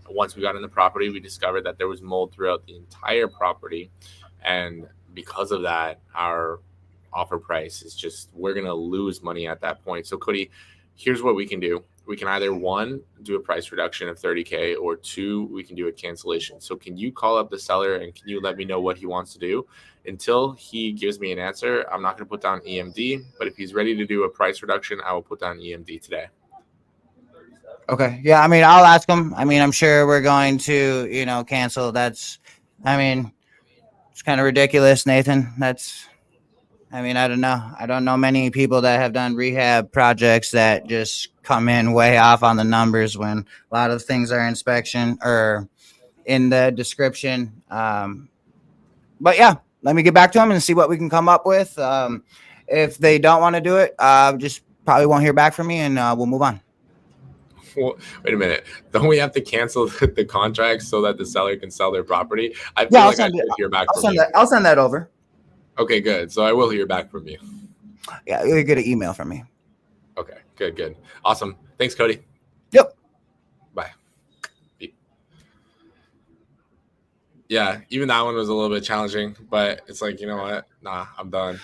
once we got in the property, we discovered that there was mold throughout the entire property. And because of that, our offer price is just, we're going to lose money at that point. So, Cody, here's what we can do. We can either one, do a price reduction of 30K, or two, we can do a cancellation. So, can you call up the seller and can you let me know what he wants to do? Until he gives me an answer, I'm not going to put down EMD, but if he's ready to do a price reduction, I will put down EMD today. Okay. Yeah. I mean, I'll ask him. I mean, I'm sure we're going to, cancel. I mean, it's kind of ridiculous, Nathan. I don't know. I don't know many people that have done rehab projects that just come in way off on the numbers when a lot of things are inspection or in the description. But yeah, let me get back to them and see what we can come up with. If they don't want to do it, just probably won't hear back from me and we'll move on. Well, wait a minute. Don't we have to cancel the contract so that the seller can sell their property? I feel Yeah, like I should hear back from you. I'll send that over. Okay, good. So I will hear back from you. Yeah, you'll get an email from me. Okay, good. Awesome. Thanks, Cody. Yep. Bye. Yeah, even that one was a little bit challenging, but it's like, you know what? Nah, I'm done.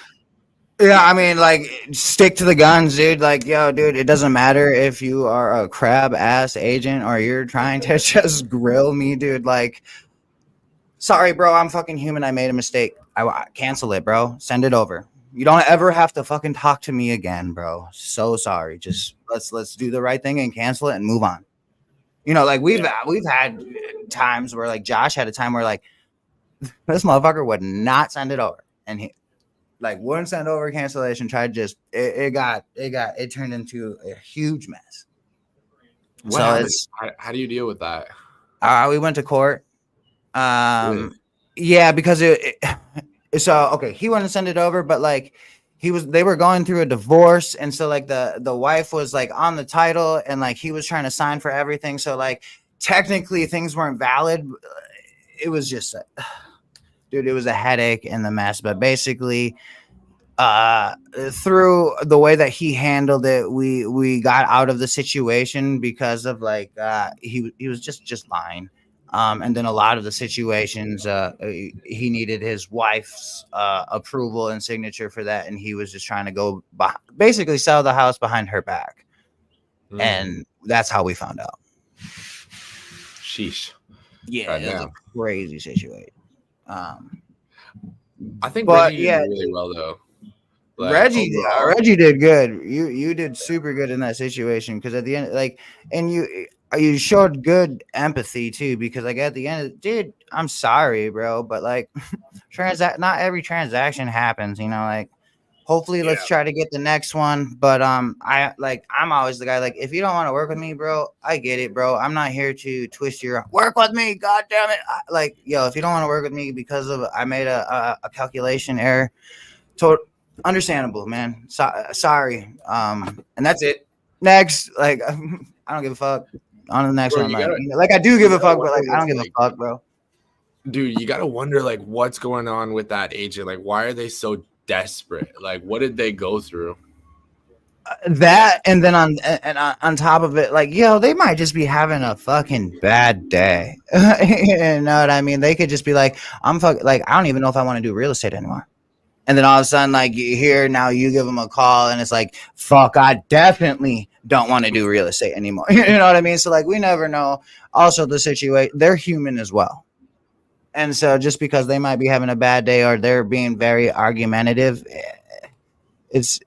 Yeah, I mean, like, stick to the guns, dude. Like, yo, dude, it doesn't matter if you are a crab ass agent or you're trying to just grill me, dude. Like, sorry, bro, I'm fucking human. I made a mistake. I cancel it, bro. Send it over. You don't ever have to fucking talk to me again, bro. So sorry. Just let's do the right thing and cancel it and move on. Like we've had times where like Josh had a time where like this motherfucker would not send it over, and he like wouldn't send over cancellation. Tried to just it turned into a huge mess. What So happened? it's How do you deal with that? we went to court. Really? Yeah, because so okay, he wouldn't send it over, but like they were going through a divorce, and so like the wife was like on the title, and like he was trying to sign for everything. So like technically things weren't valid. It was just dude, it was a headache and the mess. But basically, through the way that he handled it, we got out of the situation because of like he was just lying. And then a lot of the situations, he needed his wife's approval and signature for that, and he was just trying to go basically sell the house behind her back, and that's how we found out. Sheesh. Yeah, it was a crazy situation. I think Reggie did really well though. Reggie did good. You did super good in that situation because at the end, like, and you showed good empathy too because like at the end, dude, I'm sorry, bro, but like, not every transaction happens, like. Hopefully, let's try to get the next one. But I'm always the guy. Like, if you don't want to work with me, bro, I get it, bro. I'm not here to twist your work with me. God damn it! If you don't want to work with me because of I made a calculation error, understandable, man. Sorry. And that's it. Next, like, I don't give a fuck. On to the next one, I do give a fuck, but like, I don't give a fuck, bro. Dude, you gotta wonder like what's going on with that agent. Like, why are they so desperate? Like, what did they go through? That and then on top of it, like, they might just be having a fucking bad day. You know what I mean? They could just be like, I don't even know if I want to do real estate anymore. And then all of a sudden, like, now you give them a call and it's like, fuck, I definitely don't want to do real estate anymore. You know what I mean? So like, we never know. Also, the situation, they're human as well. And so just because they might be having a bad day or they're being very argumentative, it's,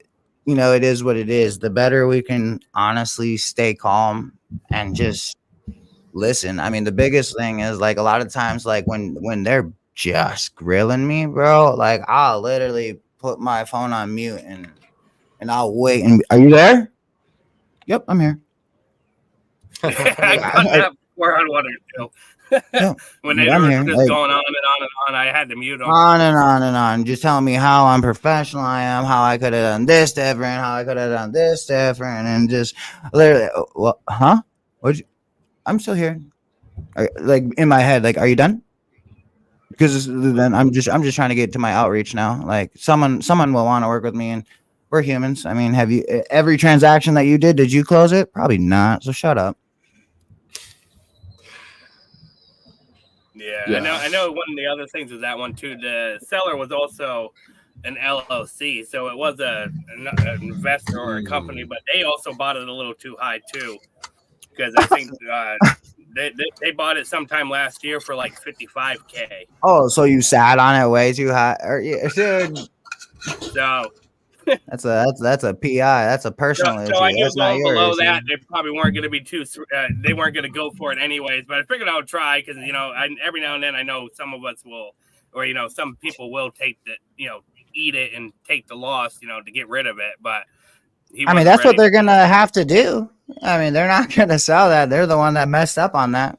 it is what it is. The better we can honestly stay calm and just listen. I mean, the biggest thing is like a lot of times, like when they're just grilling me, bro, like I'll literally put my phone on mute and I'll wait. And are you there? Yep, I'm here. I got that before on one or two. Yeah, When they I'm were here. just Hey, going on and on and on, I had to mute them. on and on and on, just telling me how unprofessional I am, how I could have done this different, how I could have done this different, and just literally, what? Huh? What? I'm still here. Like in my head, like, are you done? Because then I'm just trying to get to my outreach now. Like someone will want to work with me, and we're humans. I mean, have you every transaction that you did you close it? Probably not. So shut up. Yeah. I know one of the other things was that one too. The seller was also an LLC, so it was an investor or a company, but they also bought it a little too high too, because I think they bought it sometime last year for like $55K. Oh, so you sat on it way too high, dude. So that's a PI. That's a personal issue. So I knew That's not going your below issue. that they probably weren't going to be too. They weren't going to go for it anyways. But I figured I would try because every now and then I know some of us will, or some people will take the eat it and take the loss to get rid of it. But I mean that's what they're gonna have to do. I mean they're not gonna sell that. They're the one that messed up on that.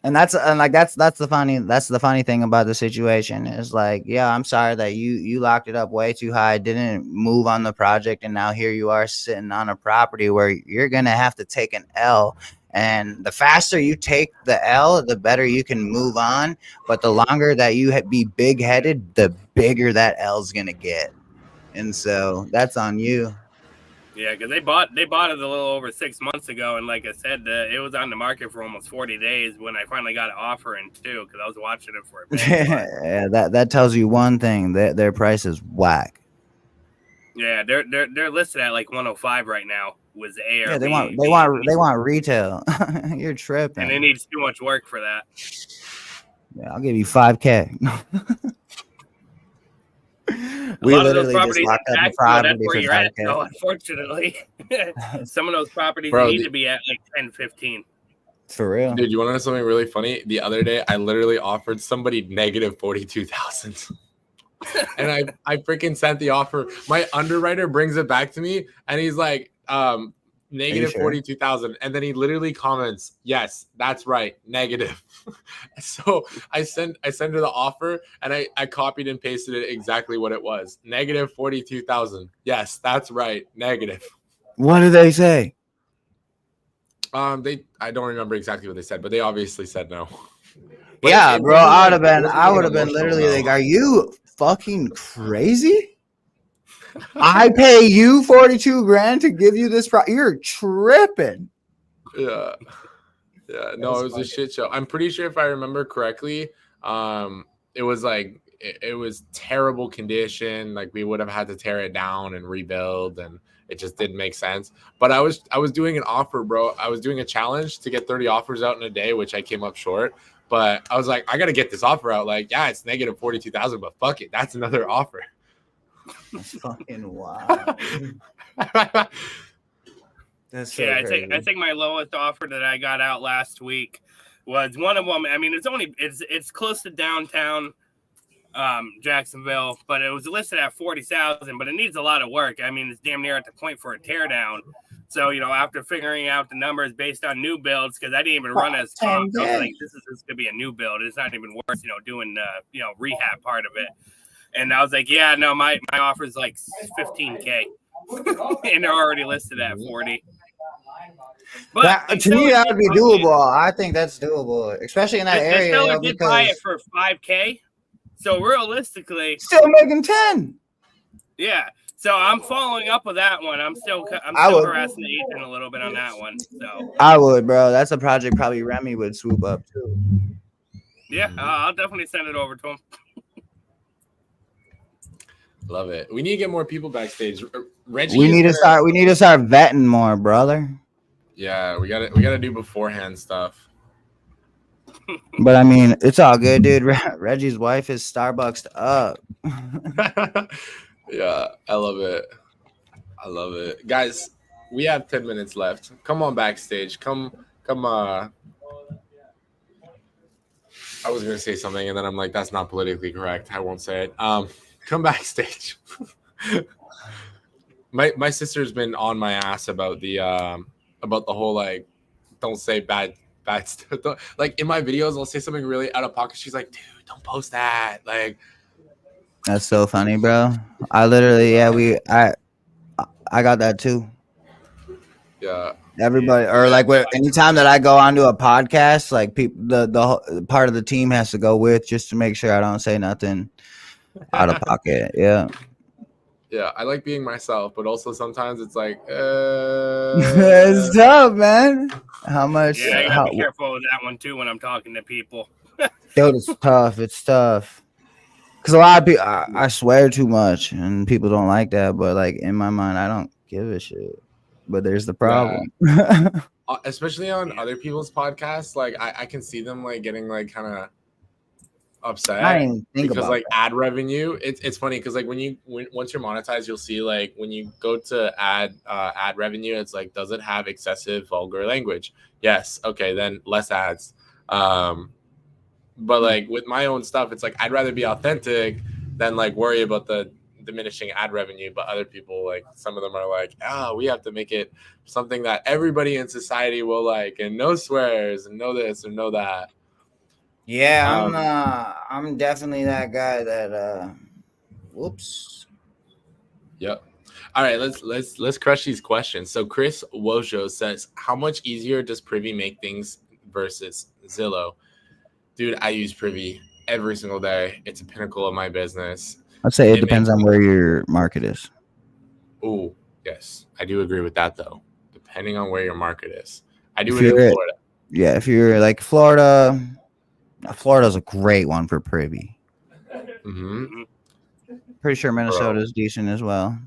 And that's the funny thing about the situation is like, yeah, I'm sorry that you locked it up way too high, didn't move on the project, and now here you are sitting on a property where you're gonna have to take an L. And the faster you take the L, the better you can move on. But the longer that you be big headed, the bigger that L is gonna get. And so that's on you. Yeah, because they bought it a little over 6 months ago, and like I said, it was on the market for almost 40 days when I finally got an offer in too, because I was watching it for a bit. Yeah, that tells you one thing: that their price is whack. Yeah, they're listed at like 105 right now with the ARV. Yeah, they want retail. You're tripping, and it needs too much work for that. Yeah, I'll give you $5K. We literally just locked up the property that's where for you're $5K. at, though, unfortunately. Some of those properties need to be at like 10, 15. For real. Dude, you want to know something really funny? The other day, I literally offered somebody negative 42,000. And I freaking sent the offer. My underwriter brings it back to me, and he's like, negative 42,000. And then he literally comments, yes, that's right, negative. So I sent her the offer, and I copied and pasted it exactly what it was. Negative 42,000. Yes, that's right, negative. What did they say? I don't remember exactly what they said, but they obviously said no. But yeah, bro, I would have been literally like, are you fucking crazy? I pay you 42 grand to give you this you're tripping. Yeah, no, it was a shit show. I'm pretty sure if I remember correctly, it was like it was terrible condition. Like we would have had to tear it down and rebuild, and it just didn't make sense. But I was doing an offer, bro. I was doing a challenge to get 30 offers out in a day, which I came up short. But I was like, I got to get this offer out. Like, yeah, it's negative 42,000, but fuck it. That's another offer. That's fucking wild. That's so crazy. I think my lowest offer that I got out last week was one of them. I mean, it's close to downtown Jacksonville, but it was listed at 40,000, but it needs a lot of work. I mean, it's damn near at the point for a teardown. So, after figuring out the numbers based on new builds, because I didn't even run as comp, I was like, this is going to be a new build. It's not even worth, doing the, rehab part of it. And I was like, yeah, no, my offer is like 15K. And they're already listed at 40. But to me, that would be doable. I think that's doable, especially in that area. The seller did buy it for 5K. So realistically, still making 10. Yeah. So I'm following up with that one. I'm still harassing the agent a little bit on that one. So I would, bro. That's a project probably Remy would swoop up too. Yeah, I'll definitely send it over to him. Love it. We need to get more people backstage. Reggie, we need to start vetting more, brother. Yeah, we gotta do beforehand stuff. But I mean, it's all good, dude. Reggie's wife is Starbucksed up. Yeah, I love it. I love it. Guys, we have 10 minutes left. Come on backstage. Come I was gonna say something and then I'm like, that's not politically correct. I won't say it. Come backstage. My sister's been on my ass about the whole like don't say bad stuff. Like in my videos, I'll say something really out of pocket. She's like, dude, don't post that. Like, That's so funny, bro. I literally, yeah, I got that too. yeah, Everybody, or like, anytime that I go onto a podcast, like people, part of the team has to go with just to make sure I don't say nothing out of pocket. Yeah, yeah. I like being myself, but also sometimes it's like, it's tough, man. How much? Yeah, I gotta How? be careful with that one too when I'm talking to people. Dude, it's tough. It's tough. Because a lot of people, I swear too much, and people don't like that. But like in my mind, I don't give a shit. But there's the yeah. problem. Especially on other people's podcasts, like I can see them like getting like kind of I upset didn't even think because about like ad revenue it's funny because like once you're monetized you'll see like when you go to ad revenue it's like does it have excessive vulgar language, yes, okay, then less ads. But like with my own stuff it's like I'd rather be authentic than like worry about the diminishing ad revenue, but other people like some of them are like, oh, we have to make it something that everybody in society will like and no swears and no this and no that. Yeah, um I'm definitely that guy that whoops. Yep. All right, let's crush these questions. So Chris Wojo says, "How much easier does Privy make things versus Zillow?" Dude, I use Privy every single day. It's a pinnacle of my business. I'd say it It depends makes on where your market is. Oh, yes, I do agree with that though. Depending on where your market is, I do If it in you're Florida. Yeah, if you're like Florida, Florida's a great one for Privy. Hmm. Pretty sure Bro, Minnesota's decent as well.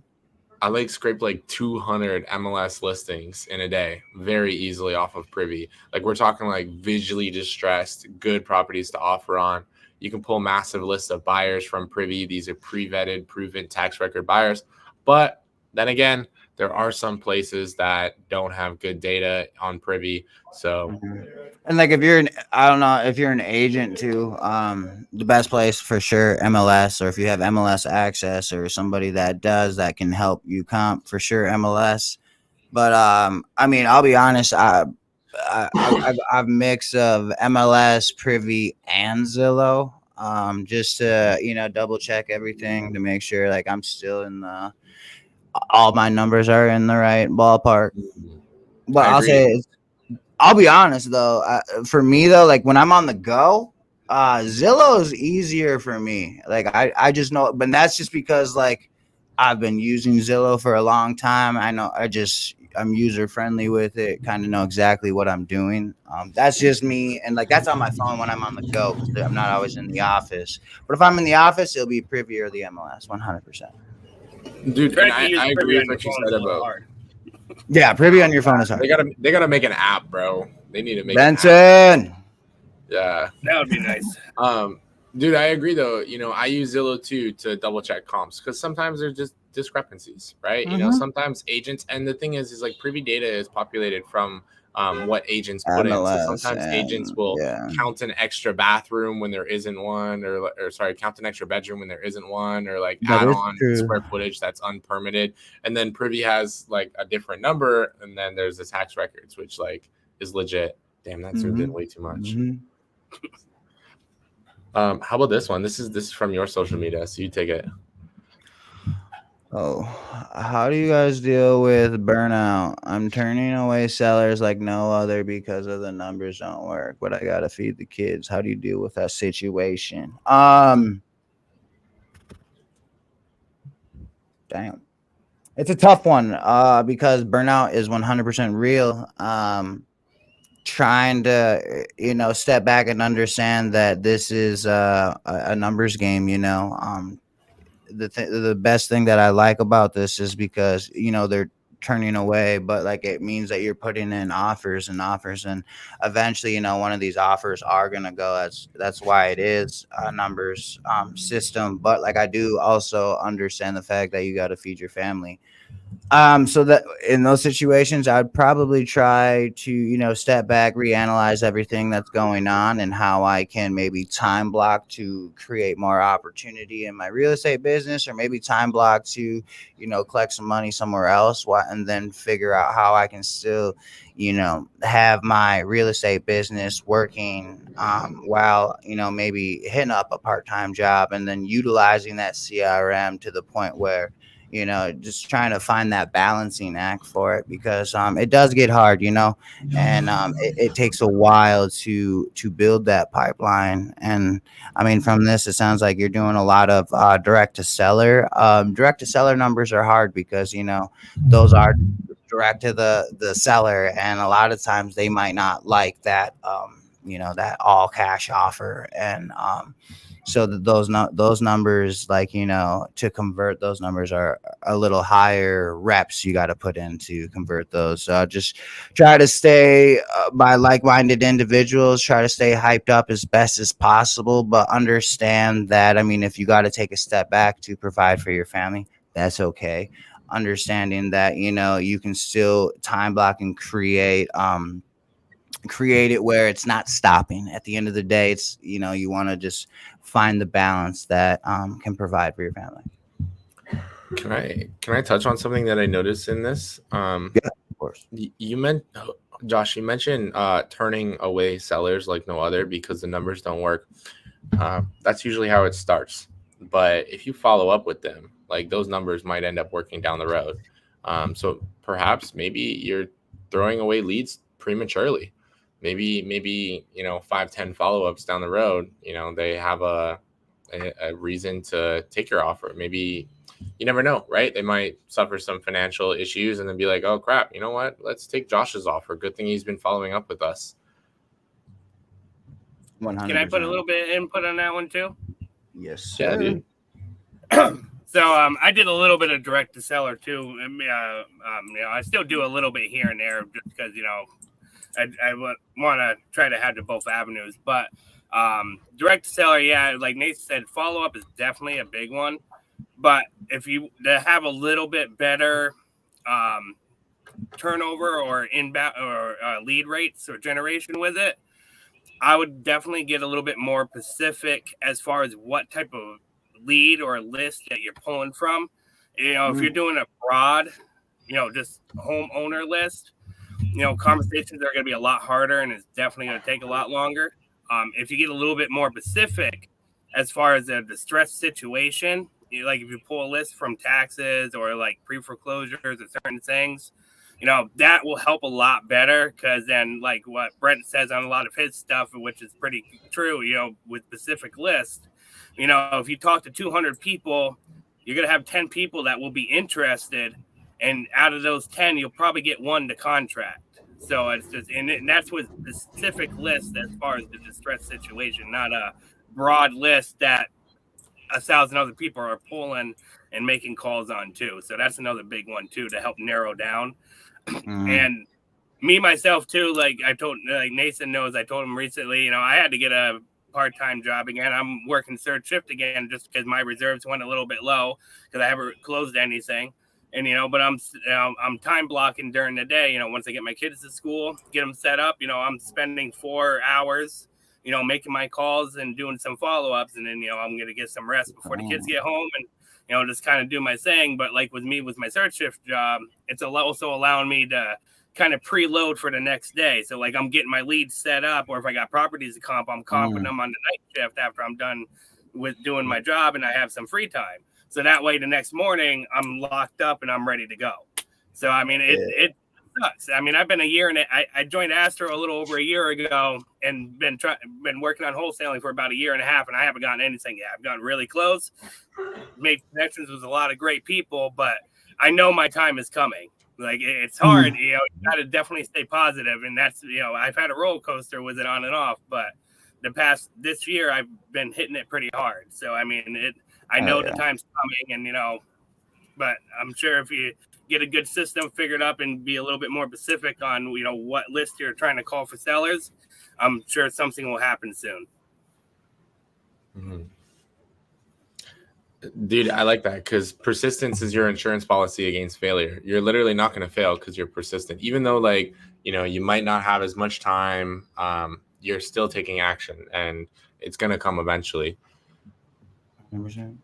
I like scrape like 200 MLS listings in a day very easily off of Privy. Like we're talking like visually distressed, good properties to offer on. You can pull massive lists of buyers from Privy. These are pre-vetted, proven tax record buyers. But then again, there are some places that don't have good data on Privy. So And like if you're I don't know if you're an agent too, the best place for sure MLS, or if you have MLS access or somebody that can help you comp for sure MLS. But I mean, I'll be honest, I've mix of MLS, Privy, and Zillow, just to double check everything to make sure like I'm still in the all my numbers are in the right ballpark. But I agree. I'll be honest though, for me though, like when I'm on the go, Zillow is easier for me. Like I just know, but that's just because like I've been using Zillow for a long time. I know I'm user friendly with it, kind of know exactly what I'm doing. That's just me, and like that's on my phone when I'm on the go. 'Cause I'm not always in the office, but if I'm in the office, it'll be Privy or the MLS, 100%. Dude, and Trying to use I Privy agree on with your what you phone is said a little about hard. Yeah, Privy on your phone is hard. they gotta make an app, bro. They need to make an app. Benson. Yeah. That would be nice. Dude, I agree though. I use Zillow too to double check comps because sometimes there's just discrepancies, right? Sometimes agents, and the thing is like Privy data is populated from what agents put in. So MLS sometimes agents and will yeah. count an extra bathroom when there isn't one, or sorry, count an extra bedroom when there isn't one, or like That add is on true. square footage that's unpermitted. And then Privy has like a different number, and then there's the tax records, which like is legit. Damn, that zoomed in way too much. How about this one? This is from your social media, so you take it. Oh, how do you guys deal with burnout? I'm turning away sellers like no other because of the numbers don't work, but I gotta feed the kids. How do you deal with that situation? Damn, it's a tough one. Because burnout is 100% real. Trying to step back and understand that this is a numbers game. The best thing that I like about this is because they're turning away, but like it means that you're putting in offers and offers, and eventually, one of these offers are gonna go. That's why it is a numbers system. But like I do also understand the fact that you got to feed your family. So that in those situations, I'd probably try to, step back, reanalyze everything that's going on and how I can maybe time block to create more opportunity in my real estate business, or maybe time block to, collect some money somewhere else, and then figure out how I can still, have my real estate business working while, maybe hitting up a part-time job and then utilizing that CRM to the point where, just trying to find that balancing act for it, because it does get hard, and it takes a while to build that pipeline. And I mean, from this, it sounds like you're doing a lot of direct to seller. Direct to seller numbers are hard because those are direct to the seller, and a lot of times they might not like that that all cash offer. And so that those numbers, like, to convert those numbers are a little higher reps you got to put in to convert those. So just try to stay by like-minded individuals, try to stay hyped up as best as possible, but understand that, I mean, if you got to take a step back to provide for your family, that's okay. Understanding that, you can still time block and create it where it's not stopping. At the end of the day, it's, you want to just find the balance that can provide for your family. Can I touch on something that I noticed in this? Yeah, of course. You meant, Josh, you mentioned turning away sellers like no other because the numbers don't work. That's usually how it starts. But if you follow up with them, like, those numbers might end up working down the road. So perhaps maybe you're throwing away leads prematurely. Maybe 5-10 follow-ups down the road, they have a reason to take your offer. Maybe, you never know, right? They might suffer some financial issues and then be like, oh crap, you know what? Let's take Josh's offer. Good thing he's been following up with us. 100%. Can I put a little bit of input on that one too? Yes, sir. Yeah, dude. So I did a little bit of direct to seller too. I still do a little bit here and there just because I want to try to have the both avenues. But direct to seller, yeah, like Nate said, follow up is definitely a big one. But if you have a little bit better turnover or inbound or lead rates or generation with it, I would definitely get a little bit more specific as far as what type of lead or list that you're pulling from. If you're doing a broad, just homeowner list, conversations are going to be a lot harder and it's definitely going to take a lot longer. If you get a little bit more specific as far as a distressed situation, like if you pull a list from taxes or like pre-foreclosures or certain things, that will help a lot better, because then, like what Brent says on a lot of his stuff, which is pretty true, with specific lists, if you talk to 200 people, you're going to have 10 people that will be interested. And out of those 10, you'll probably get one to contract. So it's just, and that's with specific list as far as the distressed situation, not a broad list that 1,000 other people are pulling and making calls on too. So that's another big one too, to help narrow down. And me, myself too, like Nathan knows, I told him recently, I had to get a part-time job again. I'm working third shift again just because my reserves went a little bit low because I haven't closed anything. And, but I'm time blocking during the day. Once I get my kids to school, get them set up, I'm spending 4 hours, making my calls and doing some follow-ups. And then, I'm going to get some rest before the kids get home and, just kind of do my thing. But like with me, with my third shift job, it's also allowing me to kind of preload for the next day. So like I'm getting my leads set up, or if I got properties to comp, I'm comping them on the night shift after I'm done with doing my job and I have some free time. So that way the next morning I'm locked up and I'm ready to go. So, I mean, it sucks. I mean, I've been I joined Astro a little over a year ago and been working on wholesaling for about a year and a half, and I haven't gotten anything yet. I've gotten really close, made connections with a lot of great people, but I know my time is coming. Like, it's hard, you got to definitely stay positive. And that's, I've had a roller coaster with it on and off, but this year I've been hitting it pretty hard. So, I mean, I know the time's coming, and, but I'm sure if you get a good system figured up and be a little bit more specific on, what list you're trying to call for sellers, I'm sure something will happen soon. Mm-hmm. Dude, I like that because persistence is your insurance policy against failure. You're literally not going to fail because you're persistent. Even though, like, you might not have as much time, you're still taking action, and it's going to come eventually. 100%.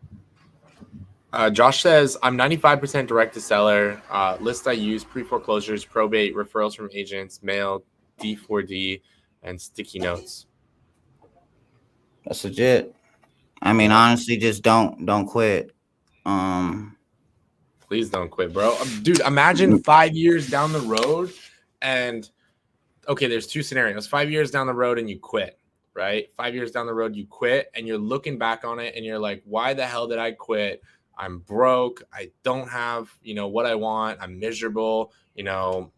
Josh says, I'm 95% direct to seller. List I use, pre-foreclosures, probate, referrals from agents, mail, D4D, and sticky notes. That's legit. I mean, honestly, just don't quit. Please don't quit, bro. Dude, imagine 5 years down the road and okay, there's two scenarios. 5 years down the road and you quit, right? 5 years down the road, you quit and you're looking back on it and you're like, why the hell did I quit? I'm broke. I don't have, what I want. I'm miserable.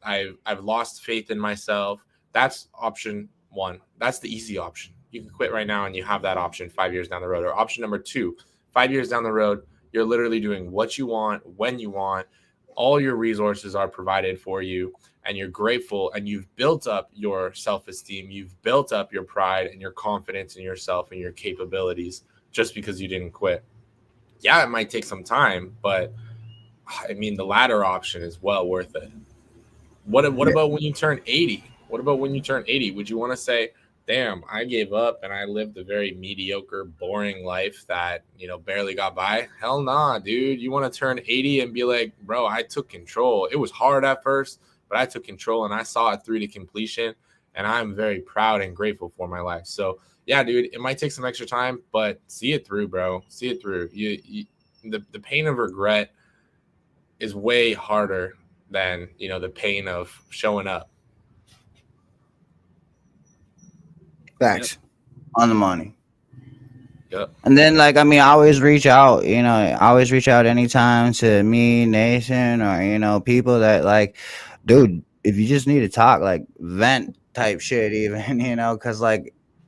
I've lost faith in myself. That's option one. That's the easy option. You can quit right now and you have that option 5 years down the road. Or option number 2, 5 years down the road, you're literally doing what you want, when you want. All your resources are provided for you and you're grateful and you've built up your self-esteem. You've built up your pride and your confidence in yourself and your capabilities just because you didn't quit. Yeah, it might take some time, but I mean, the latter option is well worth it. What about when you turn 80? What about when you turn 80? Would you want to say, damn, I gave up and I lived a very mediocre, boring life that, barely got by? Hell nah, dude. You want to turn 80 and be like, bro, I took control. It was hard at first, but I took control and I saw it through to completion. And I'm very proud and grateful for my life. So yeah, dude, it might take some extra time, but see it through, bro. See it through. The pain of regret is way harder than, the pain of showing up. Facts. On the money. Yep. And then, I always reach out, I always reach out anytime to me, Nathan, or, people that dude, if you just need to talk, vent type shit even, because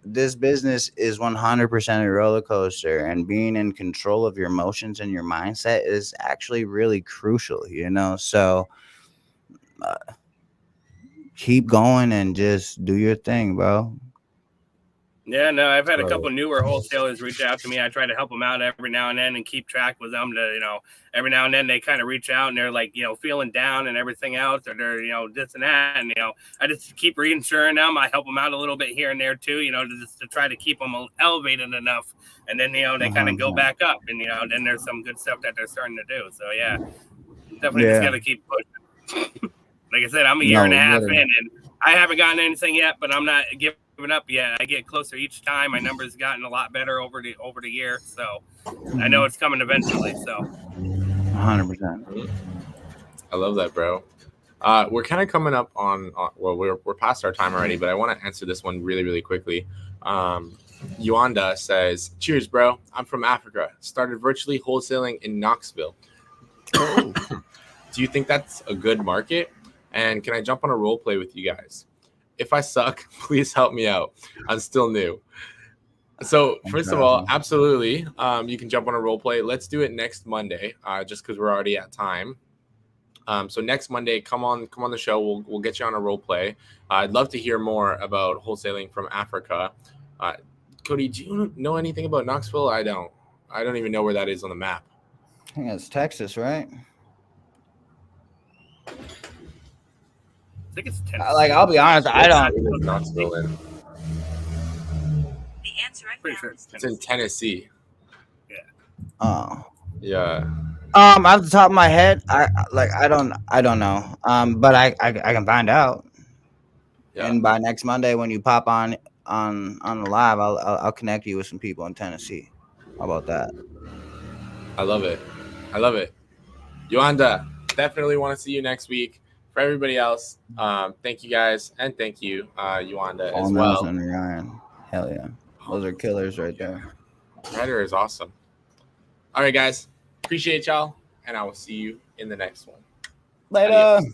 this business is 100% a roller coaster, and being in control of your emotions and your mindset is actually really crucial, so keep going and just do your thing, bro. Yeah, no, I've had a couple newer wholesalers reach out to me. I try to help them out every now and then and keep track with them to, every now and then they kind of reach out and they're like, feeling down and everything else, or they're, this and that. And, I just keep reinsuring them. I help them out a little bit here and there too, to try to keep them elevated enough. And then, they kind of go back up and, then there's some good stuff that they're starting to do. So yeah, definitely just got to keep pushing. Like I said, I'm a year and a half in and I haven't gotten anything yet, but I'm not giving up yet. I get closer each time. My numbers gotten a lot better over the year, so I know it's coming eventually. So 100%. I love that, bro. We're kind of coming up on well, we're past our time already, but I want to answer this one really, really quickly. Yuanda says, cheers, bro. I'm from Africa. Started virtually wholesaling in Knoxville. Do you think that's a good market? And can I jump on a role play with you guys? If I suck, please help me out. I'm still new. So first of all, absolutely. You can jump on a role play. Let's do it next Monday, just because we're already at time. So next Monday, come on the show. We'll get you on a role play. I'd love to hear more about wholesaling from Africa. Cody, do you know anything about Knoxville? I don't even know where that is on the map. I think it's Texas, right? I think it's Tennessee. I'll be honest, I don't. Knoxville in. The answer I Pretty found sure is It's in Tennessee. Oh. Yeah. Off the top of my head, I don't know. But I can find out. Yeah. And by next Monday, when you pop on the live, I'll connect you with some people in Tennessee. How about that? I love it. Yuanda, definitely want to see you next week. For everybody else, thank you guys, and thank you, Yuanda, as well. And Ryan. Hell yeah. Those are killers right there. Ryder is awesome. All right, guys. Appreciate y'all, and I will see you in the next one. Later. Adios.